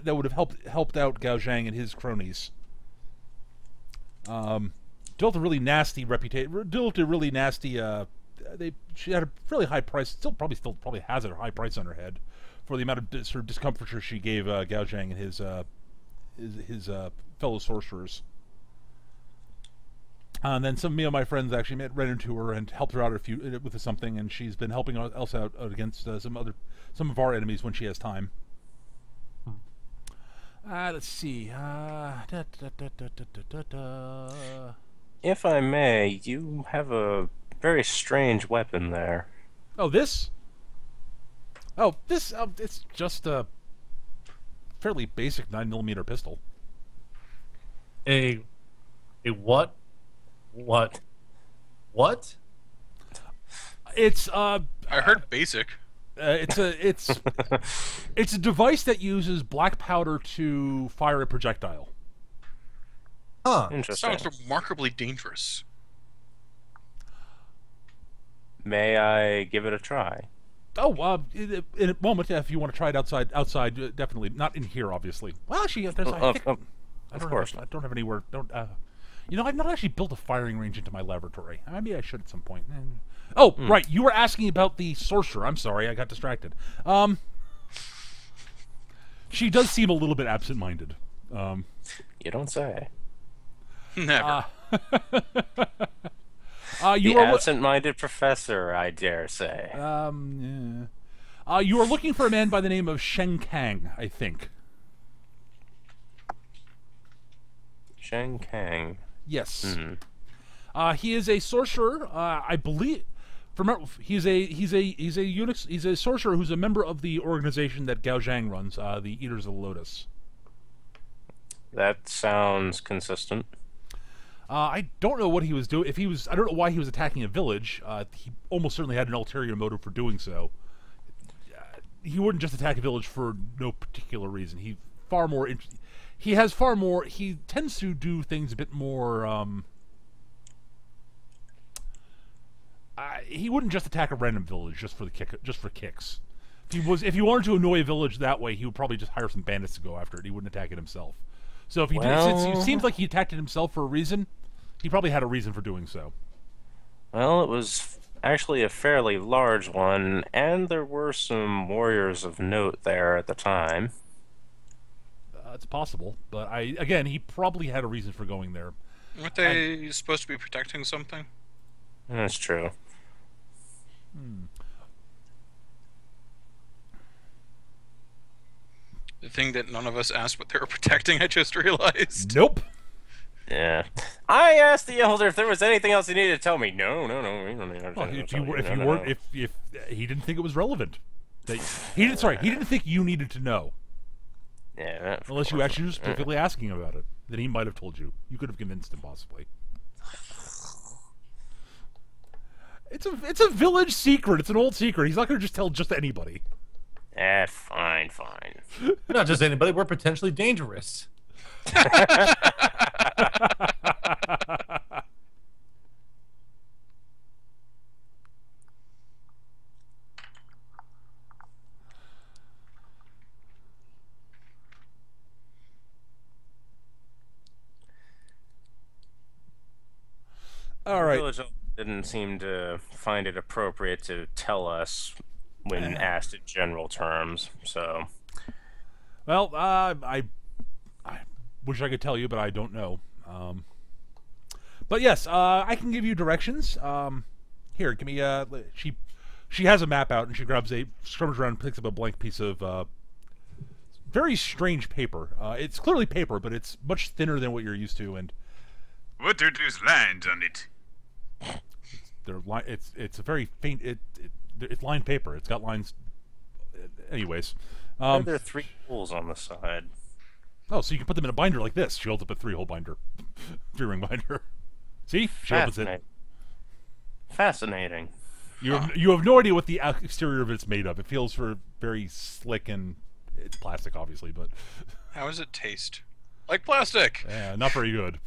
would have helped out Gao Zhang and his cronies. Built a really nasty reputation. Built a really nasty. She had a fairly high price. Still probably has a high price on her head for the amount of sort of discomfiture she gave Gao Zhang and his fellow sorcerers. And then some of my friends actually ran into her and helped her out with something, and she's been helping us out against some of our enemies when she has time. Let's see. If I may, you have a very strange weapon there. Oh, this? Oh, this. It's just a fairly basic 9mm pistol. A what? What? It's I heard basic. it's a device that uses black powder to fire a projectile. Huh. Interesting. Sounds remarkably dangerous. May I give it a try? Oh, in a moment, if you want to try it outside, definitely not in here, obviously. Well, actually, I think Of course. I don't have anywhere. I've not actually built a firing range into my laboratory. Maybe I should at some point. Oh, right, you were asking about the sorcerer. I'm sorry, I got distracted. She does seem a little bit absent-minded. You don't say. Never. The absent-minded professor, I dare say. Yeah. You are looking for a man by the name of Sheng Kang, I think. Sheng Kang. Yes. He is a sorcerer. I believe. He's a sorcerer who's a member of the organization that Gao Zhang runs, the Eaters of the Lotus. That sounds consistent. I don't know what he was doing. I don't know why he was attacking a village. He almost certainly had an ulterior motive for doing so. He wouldn't just attack a village for no particular reason. He tends to do things a bit more. He wouldn't just attack a random village just for kicks. If he wanted to annoy a village that way, he would probably just hire some bandits to go after it. He wouldn't attack it himself. So if since it seems like he attacked it himself for a reason, he probably had a reason for doing so. Well, it was actually a fairly large one, and there were some warriors of note there at the time. It's possible, but he probably had a reason for going there. Weren't they supposed to be protecting something? That's true. The thing that none of us asked what they were protecting, I just realized. Nope. Yeah. I asked the elder if there was anything else he needed to tell me. No. We don't need to Well, tell you. if he didn't think it was relevant, he didn't think you needed to know. Yeah. Unless you actually were specifically asking about it, then he might have told you. You could have convinced him, possibly. It's a village secret. It's an old secret. He's not going to just tell just anybody. Fine. We're not just anybody. We're potentially dangerous. All right. Village elf didn't seem to find it appropriate to tell us when asked in general terms. So, Well, I wish I could tell you, but I don't know. But yes, I can give you directions. Here, give me she has a map out, and she scrubs around, and picks up a blank piece of very strange paper. It's clearly paper, but it's much thinner than what you're used to, and What are those lines on it? it's a very faint. It's lined paper. It's got lines. Anyways, why are there 3 holes on the side? oh, so you can put them in a binder like this. She holds up a 3-hole binder, 3-ring binder. See, she opens it. Fascinating. You have no idea what the exterior of it's made of. It feels very slick, and it's plastic, obviously, but How does it taste? Like plastic. yeah, not very good.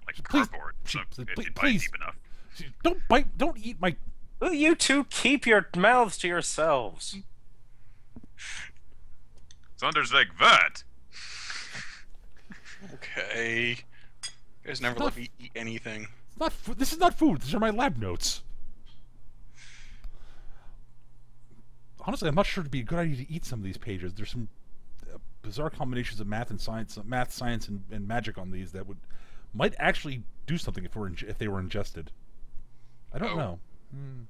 Like Please- cardboard. So please- if you bite please. deep enough. Don't bite. Don't eat my. Will you two keep your mouths to yourselves? Saunders like that. Okay. You guys never let me eat anything. It's not. This is not food. These are my lab notes. Honestly, I'm not sure it'd be a good idea to eat some of these pages. There's some bizarre combinations of math, science, and magic on these that might actually do something if they were ingested. I don't know.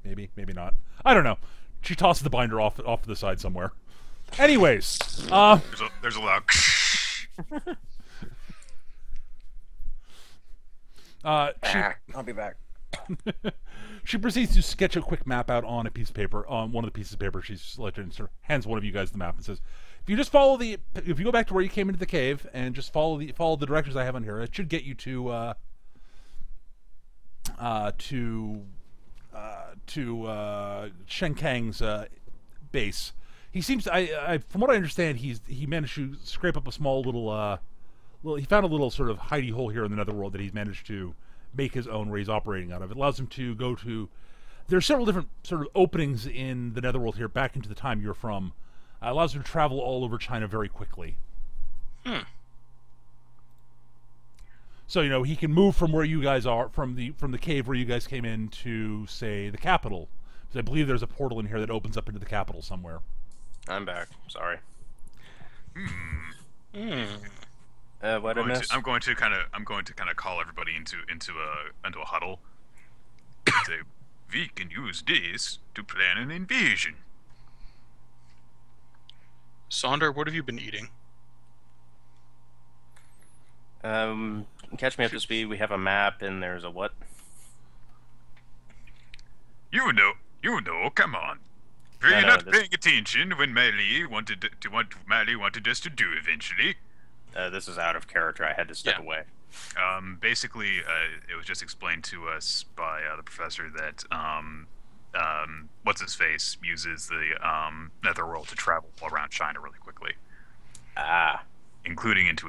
Maybe not. I don't know. She tosses the binder off to the side somewhere. Anyways, There's a loud. I'll be back. She proceeds to sketch a quick map out on a piece of paper. On one of the pieces of paper she's selected, and sort of hands one of you guys the map and says, "If you just if you go back to where you came into the cave and just follow the directions I have on here, it should get you to Shenkang's base. He seems to, from what I understand, he managed to scrape up a small little he found a little sort of hidey hole here in the netherworld that he's managed to make his own, where he's operating out of. It allows him to go to. There are several different sort of openings in the netherworld here, back into the time you're from. Allows him to travel all over China very quickly. So he can move from where you guys are, from the cave where you guys came in, to say the capital. Because I believe there's a portal in here that opens up into the capital somewhere. I'm back. Sorry. What I I'm missed? going to kind of call everybody into a huddle. Say, we can use this to plan an invasion. Sonder, what have you been eating? Catch me up to speed. We have a map, and there's a what? You know, come on. Were No, you no, not this- paying attention when Miley wanted us to do eventually? This is out of character. I had to step Yeah. away. Basically, it was just explained to us by the professor that what's his face uses the netherworld to travel around China really quickly, including into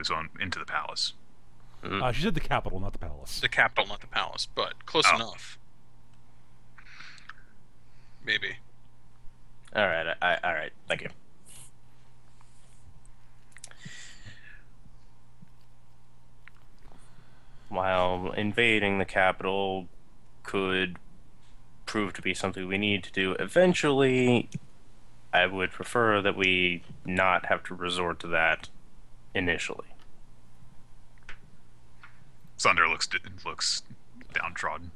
the palace. She said the capital, not the palace. The capital, not the palace, but close Oh. enough. Maybe. All right. All right. Thank you. While invading the capital could prove to be something we need to do eventually, I would prefer that we not have to resort to that initially. Sunder looks downtrodden.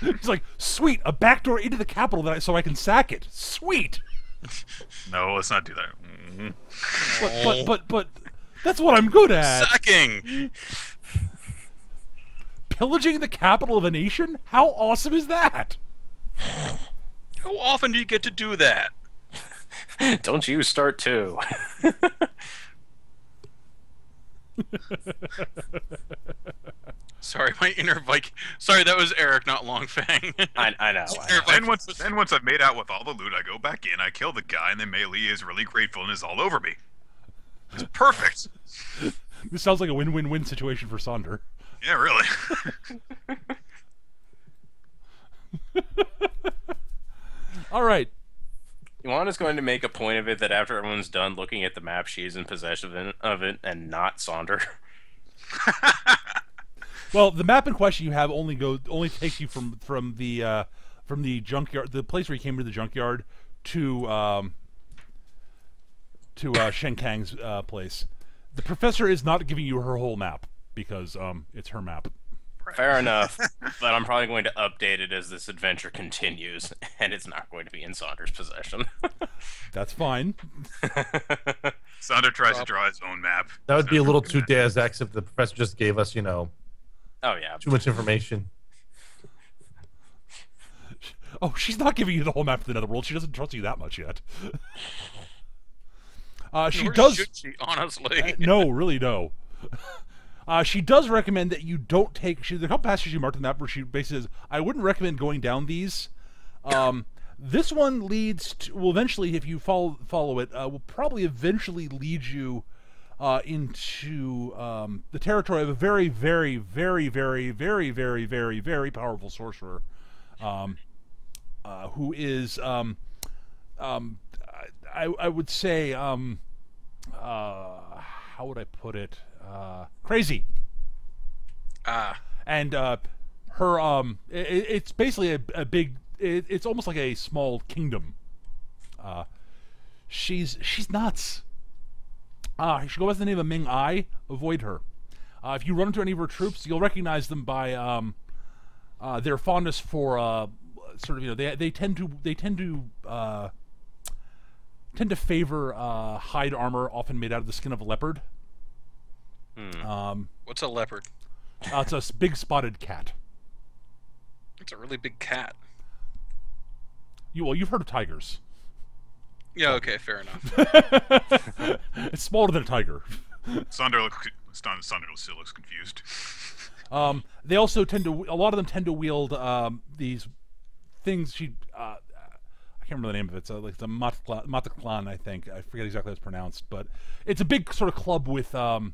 It's like, sweet, a backdoor into the capital so I can sack it. Sweet. No, let's not do that. But that's what I'm good at. Sacking! Pillaging the capital of a nation? How awesome is that? How often do you get to do that? Don't you start too. Sorry, my inner Viking. Sorry, that was Eric, not Longfang. I know. Then once I've made out with all the loot, I go back in, I kill the guy, and then Melee is really grateful and is all over me. It's perfect. This sounds like a win-win-win situation for Sonder. Yeah, really. All right. Yuana's going to make a point of it that after everyone's done looking at the map, she is in possession of it and not Sonder. Well, the map in question you have only takes you from the junkyard, the place where you came to the junkyard, to Shen Kang's place. The professor is not giving you her whole map because it's her map. Fair enough, but I'm probably going to update it as this adventure continues, and it's not going to be in Saunder's possession. That's fine. Sonder tries to draw his own map. That would be a little too Deus Ex if the professor just gave us, Oh yeah, too much information. Oh, she's not giving you the whole map of the Netherworld. She doesn't trust you that much yet. She Or does. should she, honestly? No, really, no. She does recommend that you don't take. There's a couple passages you marked on the map where she basically says, "I wouldn't recommend going down these." This one leads to. Well, eventually, if you follow it, will probably eventually lead you into the territory of a very, very, very, very, very, very, very, very powerful sorcerer, who is, I would say, how would I put it? Crazy. And her, it's basically a big. It's almost like a small kingdom. She's nuts. She goes by the name of Ming Ai. Avoid her. If you run into any of her troops, you'll recognize them by their fondness for sort of, they tend to favor hide armor, often made out of the skin of a leopard. What's a leopard? It's a big spotted cat. It's a really big cat. You've heard of tigers. Yeah, okay, fair enough. It's smaller than a tiger. Sonder still looks confused. They also a lot of them tend to wield these things. I can't remember the name of it. It's like the Mataklan, I think. I forget exactly how it's pronounced, but it's a big sort of club with sharp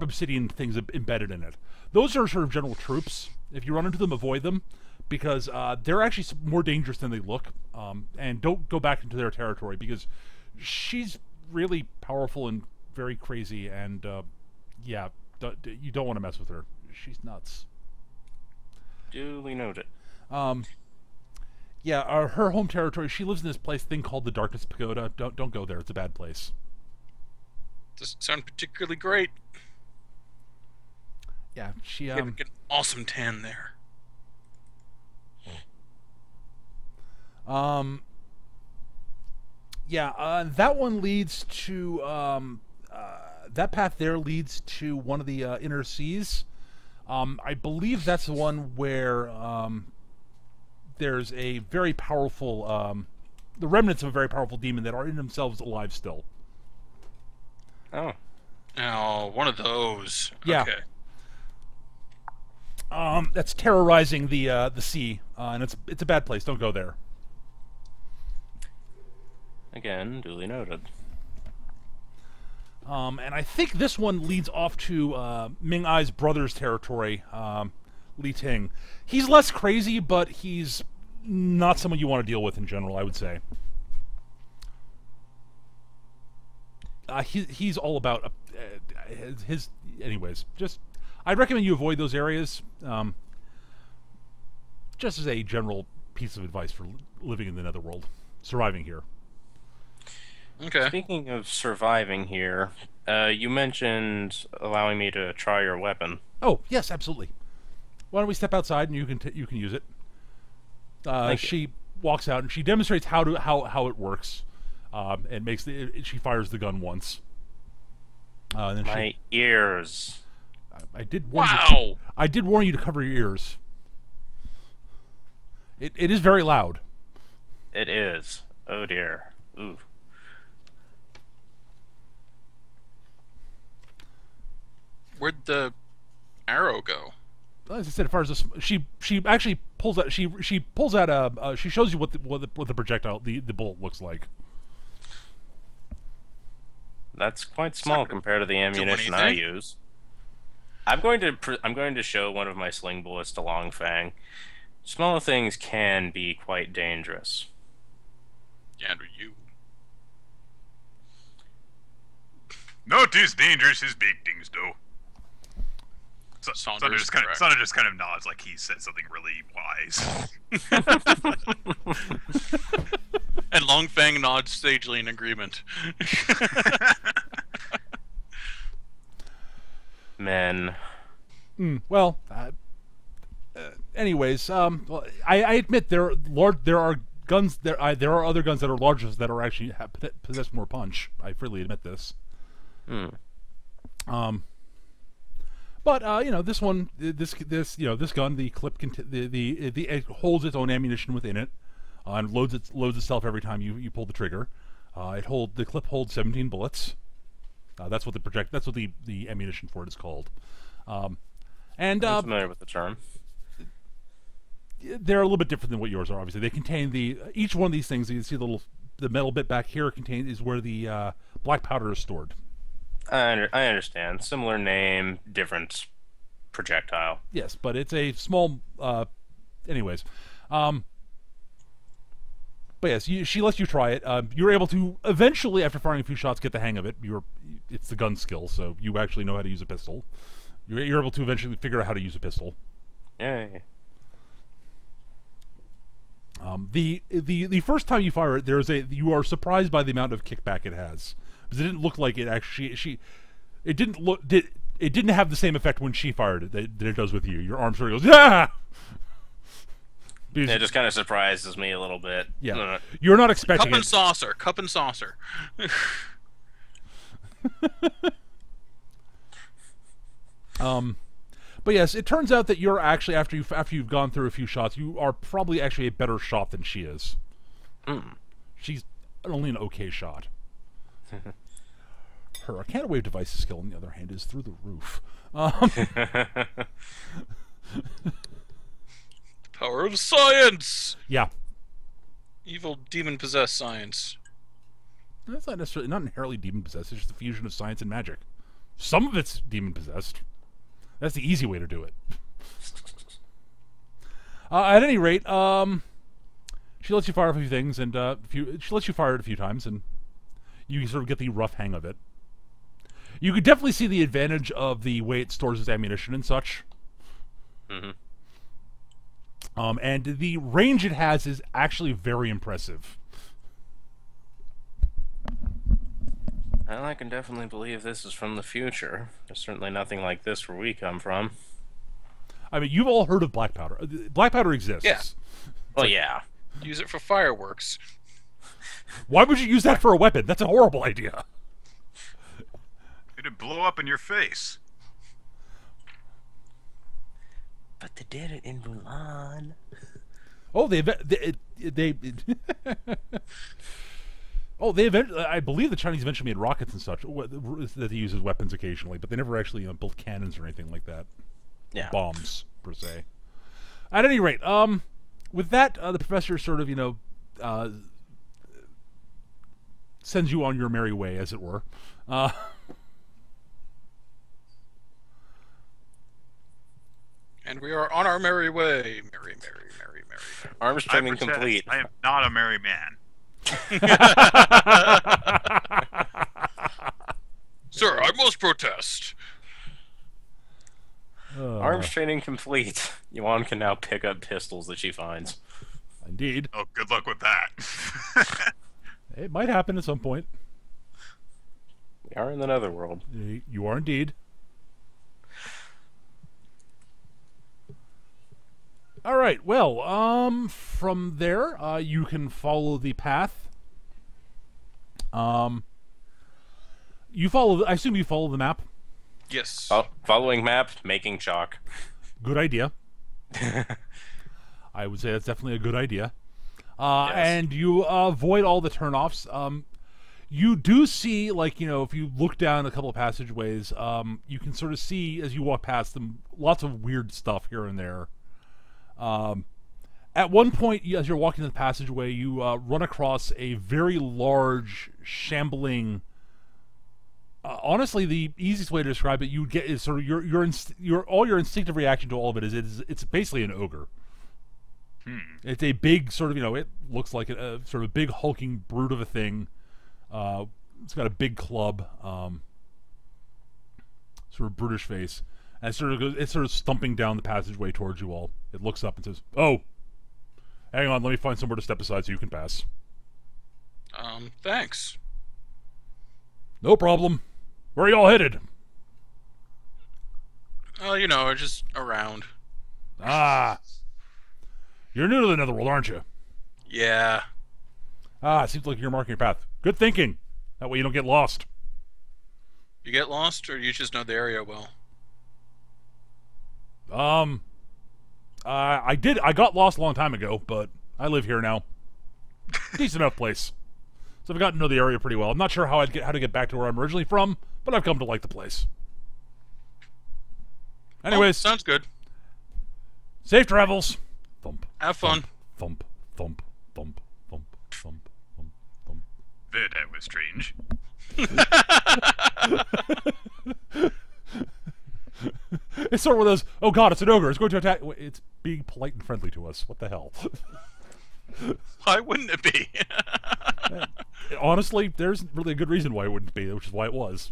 obsidian things embedded in it. Those are sort of general troops. If you run into them, avoid them, because they're actually more dangerous than they look. And don't go back into their territory, because she's really powerful and very crazy, and yeah, you don't want to mess with her. She's nuts. Duly noted. Yeah, her home territory. She lives in this thing called the Darkness Pagoda. Don't go there. It's a bad place. Doesn't sound particularly great. Yeah, she You have an awesome tan there. Yeah, that one leads to that path there leads to one of the inner seas. I believe that's the one where there's a very powerful the remnants of a very powerful demon that are in themselves alive still. Oh. Oh, one of those. Yeah. Okay. That's terrorizing the sea, and it's a bad place. Don't go there. Again, duly noted. And I think this one leads off to Ming Ai's brother's territory, Li Ting. He's less crazy, but he's not someone you want to deal with in general, I would say. He's all about his. Anyways, I'd recommend you avoid those areas. Just as a general piece of advice for living in the Netherworld, surviving here. Okay. Speaking of surviving here, you mentioned allowing me to try your weapon. Oh yes, absolutely. Why don't we step outside and you can use it? She walks out and she demonstrates how it works. And she fires the gun once. Then My ears. I did warn Wow. you. I did warn you to cover your ears. It is very loud. It is. Oh dear. Ooh. Where'd the arrow go? As I said, as far as this, she actually pulls out she pulls out a she shows you what the projectile the bullet looks like. That's quite small compared to the ammunition I use. I'm going to show one of my sling bullets to Longfang. Small things can be quite dangerous. And you. Not as dangerous as big things, though. Sunder just kind of nods like he said something really wise. And Longfang nods sagely in agreement. Men. Well, anyways, well, I admit there are guns there are other guns that are larger that are actually possess more punch. I freely admit this. But you know, this one, this gun, the clip it holds its own ammunition within it, and loads itself every time you pull the trigger. The clip holds 17 bullets. That's what the ammunition for it is called. And I'm familiar with the term. They're a little bit different than what yours are. Obviously, they contain each one of these things. You can see the metal bit back here is where the black powder is stored. I understand. Similar name, different projectile. Yes, but it's a small. Anyways, but yes, she lets you try it. You're able to eventually, after firing a few shots, get the hang of it. It's the gun skill, so you actually know how to use a pistol. You're able to eventually figure out how to use a pistol. Yay. The first time you fire it, you are surprised by the amount of kickback it has. Because it didn't look like it actually. It didn't have the same effect when she fired it that it does with you. Your arm sort of goes, yeah. It just kind of surprises me a little bit. Yeah, you're not expecting Cup and saucer. Cup and saucer. But yes, it turns out that you're actually after you've gone through a few shots, you are probably actually a better shot than she is. She's only an okay shot. Her arcana wave devices skill, on the other hand, is through the roof. Power of science. Yeah. Evil demon-possessed science. That's not inherently demon-possessed. It's just a fusion of science and magic. Some of it's demon-possessed. That's the easy way to do it. At any rate, she lets you fire a few things, and she lets you fire it a few times, and you sort of get the rough hang of it. You could definitely see the advantage of the way it stores its ammunition and such. And the range it has is actually very impressive. Well, I can definitely believe this is from the future. There's certainly nothing like this where we come from. I mean, you've all heard of black powder. Black powder exists. Yeah. Well, yeah. Use it for fireworks. Why would you use that for a weapon? That's a horrible idea. It'd blow up in your face. But they did it in Mulan. Oh, I believe the Chinese eventually made rockets and such that they use as weapons occasionally, but they never actually built cannons or anything like that. Yeah. Bombs, per se. At any rate, with that, the professor sort of, sends you on your merry way, as it were. And we are on our merry way. Merry. Arms training complete. I am not a merry man. Sir, I must protest. Arms training complete. Yuan can now pick up pistols that she finds. Indeed. Oh, good luck with that. It might happen at some point. We are in the netherworld. You are indeed. All right. Well, from there, you can follow the path. I assume you follow the map. Yes. Following map, making chalk. Good idea. I would say that's definitely a good idea. Yes. And you avoid all the turnoffs. You do see, like, if you look down a couple of passageways, you can sort of see as you walk past them lots of weird stuff here and there. At one point, as you're walking the passageway, you run across a very large, shambling. Honestly, the easiest way to describe it, you get is sort of your instinctive reaction to all of it is it's basically an ogre. It's a big sort of it looks like a sort of big hulking brute of a thing. It's got a big club, sort of brutish face, and it's sort of stumping down the passageway towards you all. It looks up and says, "Oh, hang on, let me find somewhere to step aside so you can pass." Thanks. No problem. Where are y'all headed? We're just around. Ah, you're new to the Netherworld, aren't you? Yeah. Ah, it seems like you're marking your path. Good thinking. That way you don't get lost. You get lost, or you just know the area well? I did. I got lost a long time ago, but I live here now. Decent enough place. So I've gotten to know the area pretty well. I'm not sure how to get back to where I'm originally from, but I've come to like the place. Anyways, sounds good. Safe travels. Thump. Have fun. Thump. Thump. Thump. Thump. Thump. Thump. Thump. That was strange. It's sort of one of those, oh god, it's an ogre, it's going to attack. It's being polite and friendly to us. What the hell? Why wouldn't it be? Honestly, there's really a good reason why it wouldn't be, which is why it was.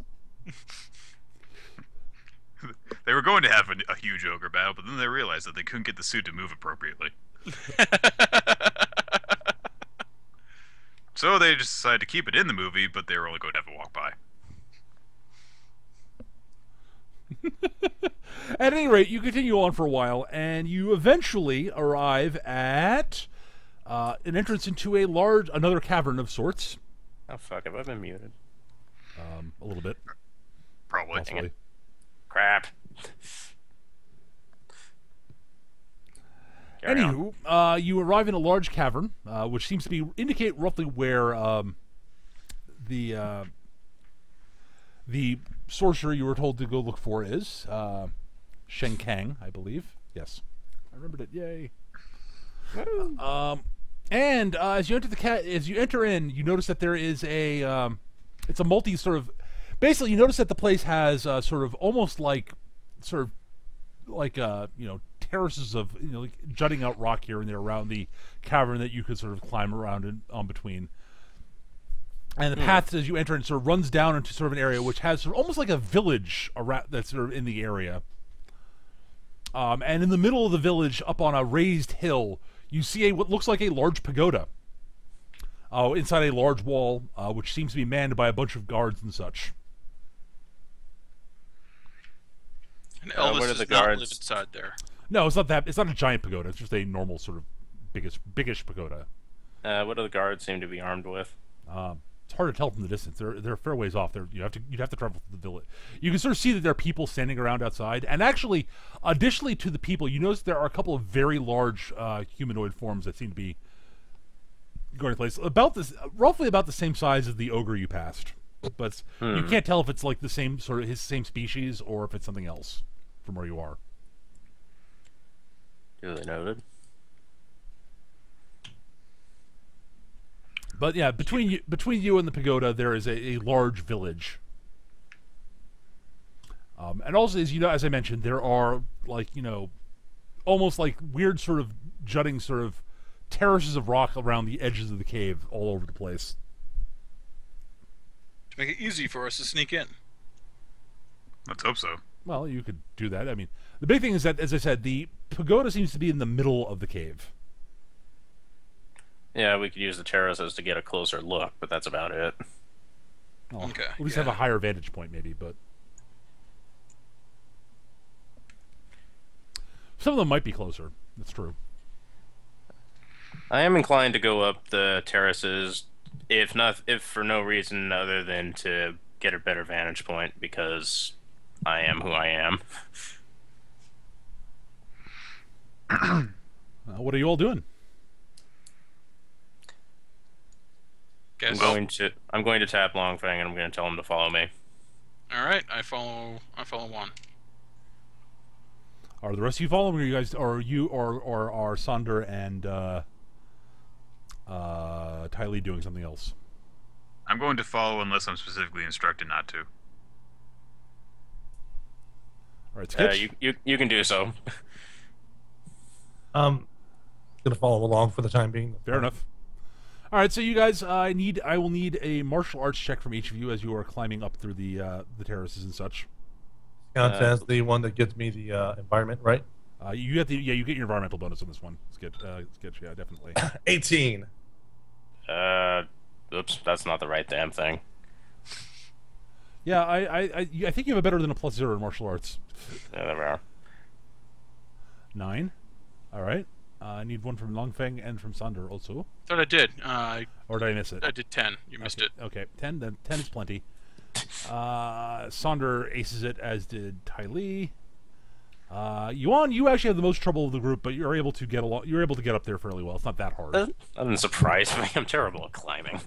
They were going to have a huge ogre battle, but then they realized that they couldn't get the suit to move appropriately. So they just decided to keep it in the movie, but they were only going to have it walk by. At any rate, you continue on for a while, and you eventually arrive at an entrance into another cavern of sorts. Oh fuck! Have I been muted? A little bit. Probably. Possibly. Crap. Carry on. Anywho, you arrive in a large cavern, which seems to indicate roughly where the sorcerer you were told to go look for is. Shenkang, I believe. Yes, I remembered it. Yay! And as you enter in, you notice that there is it's a multi sort of. Basically, you notice that the place has sort of almost like terraces of like jutting out rock here and there around the cavern that you could sort of climb around and on between. And the path as you enter in sort of runs down into sort of an area which has sort of almost like a village around that's sort of in the area. And in the middle of the village, up on a raised hill, you see what looks like a large pagoda. Inside a large wall, which seems to be manned by a bunch of guards and such. And Elvis what are does the not live guards? inside there. No, it's not that. It's not a giant pagoda. It's just a normal sort of biggish pagoda. What do the guards seem to be armed with? It's hard to tell from the distance. They're a fair ways off. You'd have to travel to the village. You can sort of see that there are people standing around outside. And actually, additionally to the people, you notice there are a couple of very large humanoid forms that seem to be going to place roughly about the same size as the ogre you passed. But you can't tell if it's like the same sort of his same species or if it's something else from where you are. Duly noted. But yeah, between you and the pagoda, there is a large village. And also, as I mentioned, there are almost like weird sort of jutting sort of terraces of rock around the edges of the cave all over the place. To make it easy for us to sneak in. Let's hope so. Well, you could do that. I mean, the big thing is that, as I said, the pagoda seems to be in the middle of the cave. Yeah, we could use the terraces to get a closer look, but that's about it. Well, Okay, at least yeah. have a higher vantage point, maybe, but some of them might be closer. That's true. I am inclined to go up the terraces, if for no reason other than to get a better vantage point, because I am who I am. What are you all doing? I'm Guess. going to tap Longfang and I'm going to tell him to follow me. All right, I follow one. Are the rest of you following, or you guys, or you, or are Sonder and Ty Lee doing something else? I'm going to follow unless I'm specifically instructed not to. All right, Sketch. You can do so. Gonna follow along for the time being. Fair enough. All right, so you guys, I will need a martial arts check from each of you as you are climbing up through the terraces and such. Counts as the one that gets me the environment, right? You get you get your environmental bonus on this one. Sketch, yeah, definitely. 18. Oops, that's not the right damn thing. Yeah, I think you have a better than a +0 in martial arts. Yeah, there we are. 9. All right. I need one from Longfeng and from Sonder also. Thought I did. Or did I miss it? I did 10. You missed it. Okay, 10. Then 10 is plenty. Sonder aces it, as did Ty Lee. Yuan, you actually have the most trouble of the group, but you're able to get You're able to get up there fairly well. It's not that hard. That doesn't surprise me. I'm terrible at climbing.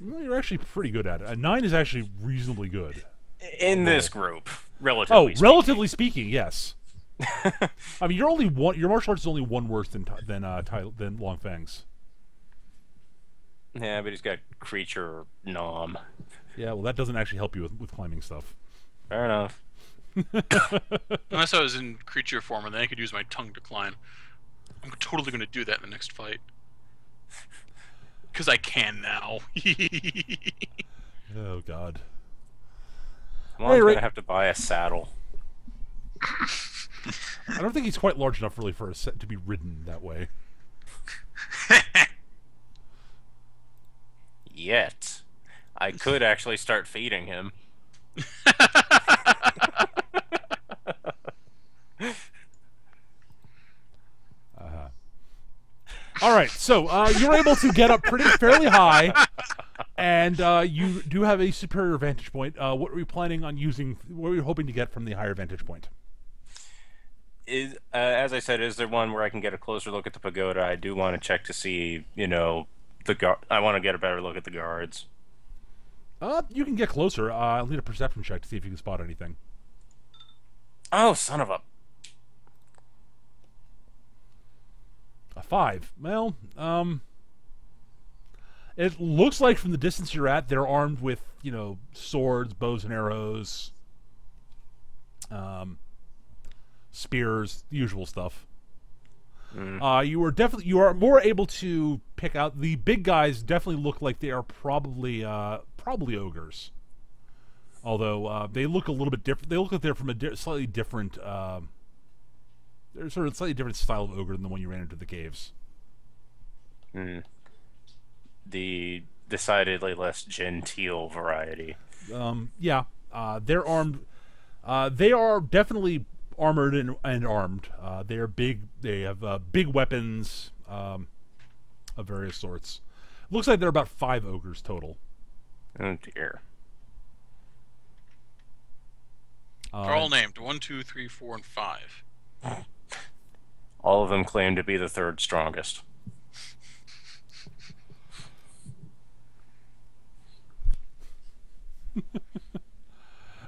Well, you're actually pretty good at it. 9 is actually reasonably good. In this group, relatively. Relatively speaking, yes. I mean, you're only one. Your martial arts is only one worse than Longfang's. Yeah, but he's got creature nom. Yeah, well, that doesn't actually help you with climbing stuff. Fair enough. Unless I was in creature form, and then I could use my tongue to climb. I'm totally going to do that in the next fight. Because I can now. Oh, God. I'm going to have to buy a saddle. I don't think he's quite large enough, really, for a set to be ridden that way. Yet. I could actually start feeding him. All right, so you're able to get up fairly high, and you do have a superior vantage point. What are you planning on using? What are you hoping to get from the higher vantage point? As I said, is there one where I can get a closer look at the pagoda? I do want to check to see, I want to get a better look at the guards. You can get closer. I'll need a perception check to see if you can spot anything. Oh, son of a... A 5. Well, it looks like from the distance you're at, they're armed with, swords, bows and arrows, spears, the usual stuff. You are more able to pick out the big guys. Definitely look like they are probably ogres. Although they look a little bit different. They look like they're from a slightly different. They're sort of slightly different style of ogre than the one you ran into the caves. The decidedly less genteel variety. Yeah, they're armed. They are definitely armored and armed. They are big. They have big weapons of various sorts. Looks like there are about 5 ogres total. Oh dear. They're all named 1, 2, 3, 4, and 5. All of them claim to be the third strongest.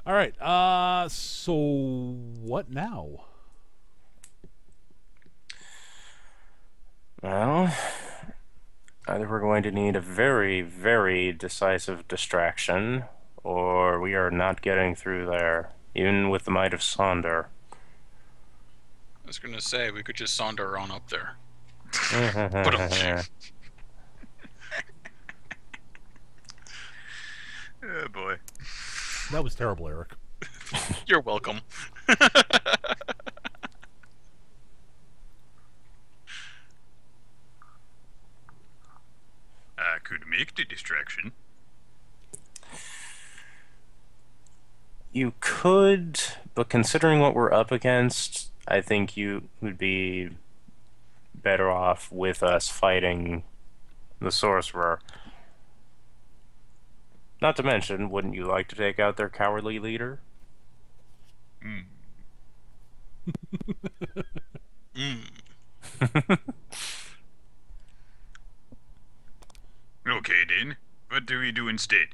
All right. So what now? Well, either we're going to need a very, very decisive distraction, or we are not getting through there, even with the might of Sonder. I was going to say, we could just saunter on up there. Oh boy. That was terrible, Eric. You're welcome. I could make the distraction. You could, but considering what we're up against, I think you would be better off with us fighting the sorcerer. Not to mention, wouldn't you like to take out their cowardly leader? What do we do instead?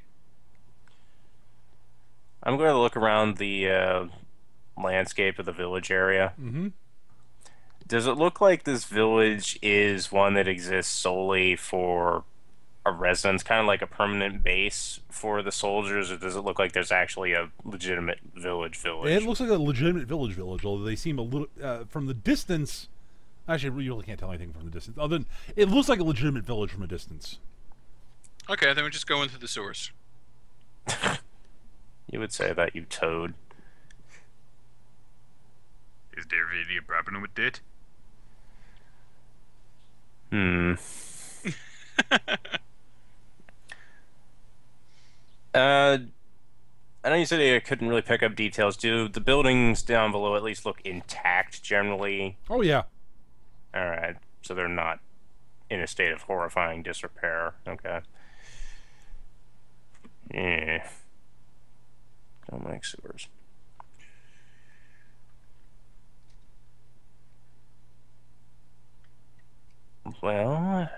I'm going to look around the landscape of the village area. Mm-hmm. Does it look like this village is one that exists solely for a residence, kind of like a permanent base for the soldiers, or does it look like there's actually a legitimate village? It looks like a legitimate village, although they seem a little from the distance. Actually, you really can't tell anything from the distance. Other than it looks like a legitimate village from a distance. Okay, then we just go into the sewers. You would say that, you toad. Is there really a problem with that? I know you said you couldn't really pick up details. Do the buildings down below at least look intact generally? Oh yeah. Alright, so they're not in a state of horrifying disrepair. Okay. Yeah. Don't like sewers. Well,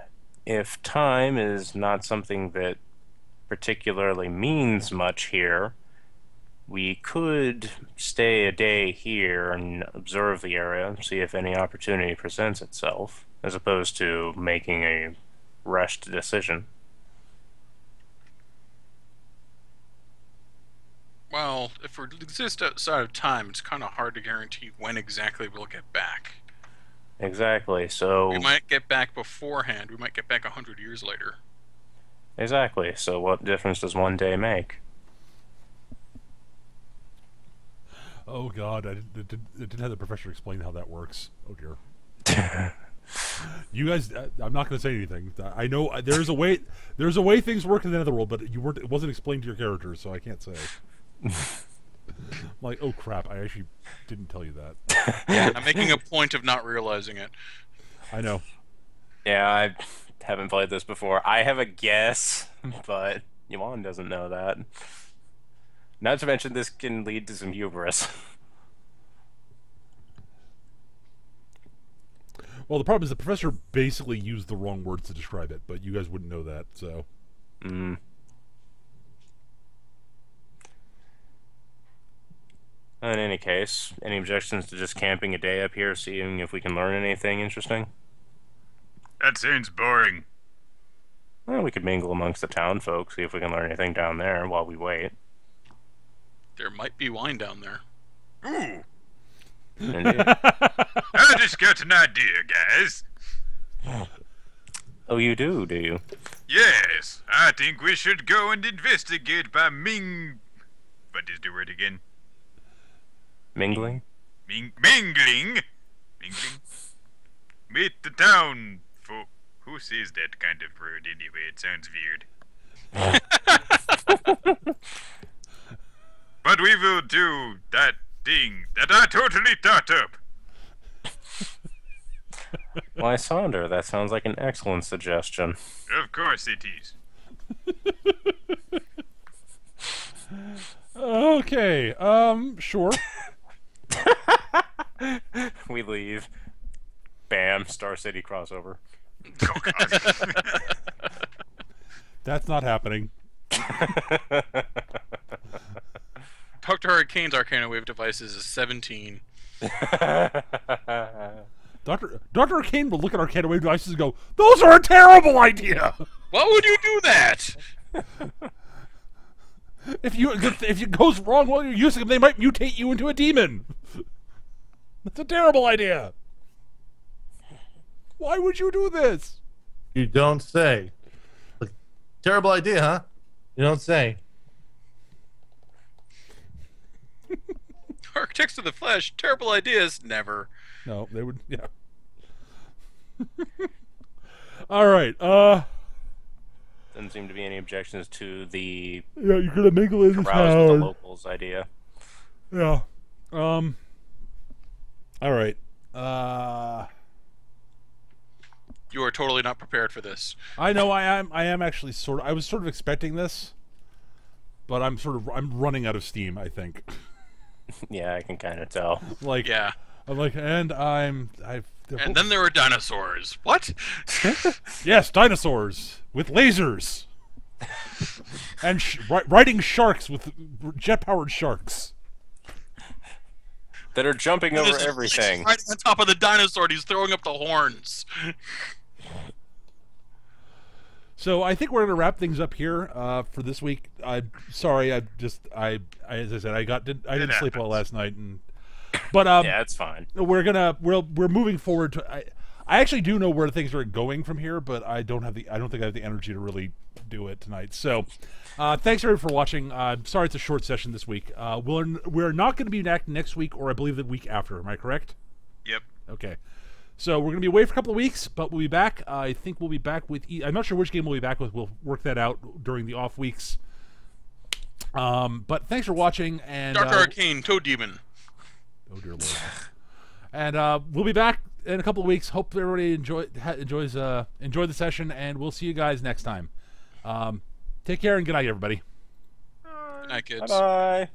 if time is not something that particularly means much here, we could stay a day here and observe the area, see if any opportunity presents itself, as opposed to making a rushed decision. Well, if we exist outside of time, it's kind of hard to guarantee when exactly we'll get back. Exactly, so... We might get back beforehand. We might get back 100 years later. Exactly, so what difference does one day make? Oh god, I didn't have the professor explain how that works. Oh dear. You guys, I'm not going to say anything. I know there's a way. There's a way things work in the Netherworld, but you weren't. It wasn't explained to your characters, so I can't say. I'm like, oh crap! I actually didn't tell you that. Yeah, I'm making a point of not realizing it. I know. Yeah, I haven't played this before. I have a guess, but Yuan doesn't know that. Not to mention, this can lead to some hubris. Well, the problem is the professor basically used the wrong words to describe it, but you guys wouldn't know that, so. Mm. In any case, any objections to just camping a day up here, seeing if we can learn anything interesting? That sounds boring. Well, we could mingle amongst the town folks, see if we can learn anything down there while we wait. There might be wine down there. Ooh, Indeed. I just got an idea, guys. Oh, you do you? Yes, I think we should go and investigate by What is the word again? Mingling? Mingling with the town folk. Who says that kind of word anyway? It sounds weird. But we will do that thing that I totally thought up. Why, Sonder, that sounds like an excellent suggestion. Of course it is. Okay, sure. We leave. Bam, Star City crossover. Oh, God. That's not happening. Dr. Hurricane's Arcana Wave devices is 17. Dr. Arcane will look at Arcana Wave devices and go, "Those are a terrible idea." Why would you do that? If it goes wrong while you're using them, they might mutate you into a demon. That's a terrible idea. Why would you do this? You don't say. Like, terrible idea, huh? You don't say. Architects of the Flesh, terrible ideas, never. No, they would. Yeah. All right. Doesn't seem to be any objections to the Yeah, you're gonna mingle in this carouse with the town. locals idea. Yeah. All right. You are totally not prepared for this. I know I am actually I was sort of expecting this, but I'm running out of steam, I think. Yeah, I can kind of tell. Like, Yeah. I'm like, and And then there were dinosaurs. What? yes, dinosaurs with lasers. And riding sharks with jet-powered sharks. That are jumping over This is everything. right on top of the dinosaur, and he's throwing up the horns. So I think we're going to wrap things up here for this week. I'm sorry, as I said, I didn't sleep well last night, but Yeah, it's fine. we're moving forward to. I actually do know where things are going from here, but I don't think I have the energy to really do it tonight. So, thanks everyone for watching. Sorry it's a short session this week. We're not going to be back next week, or I believe the week after. Am I correct? Yep. Okay. So we're going to be away for a couple of weeks, but we'll be back. I think we'll be back with. I'm not sure which game we'll be back with. We'll work that out during the off weeks. But thanks for watching. And Dark Arcane, Toad Demon. oh dear lord. And we'll be back in a couple of weeks. Hope everybody enjoyed the session, and we'll see you guys next time. Take care and good night, everybody. Good night, kids. Bye-bye.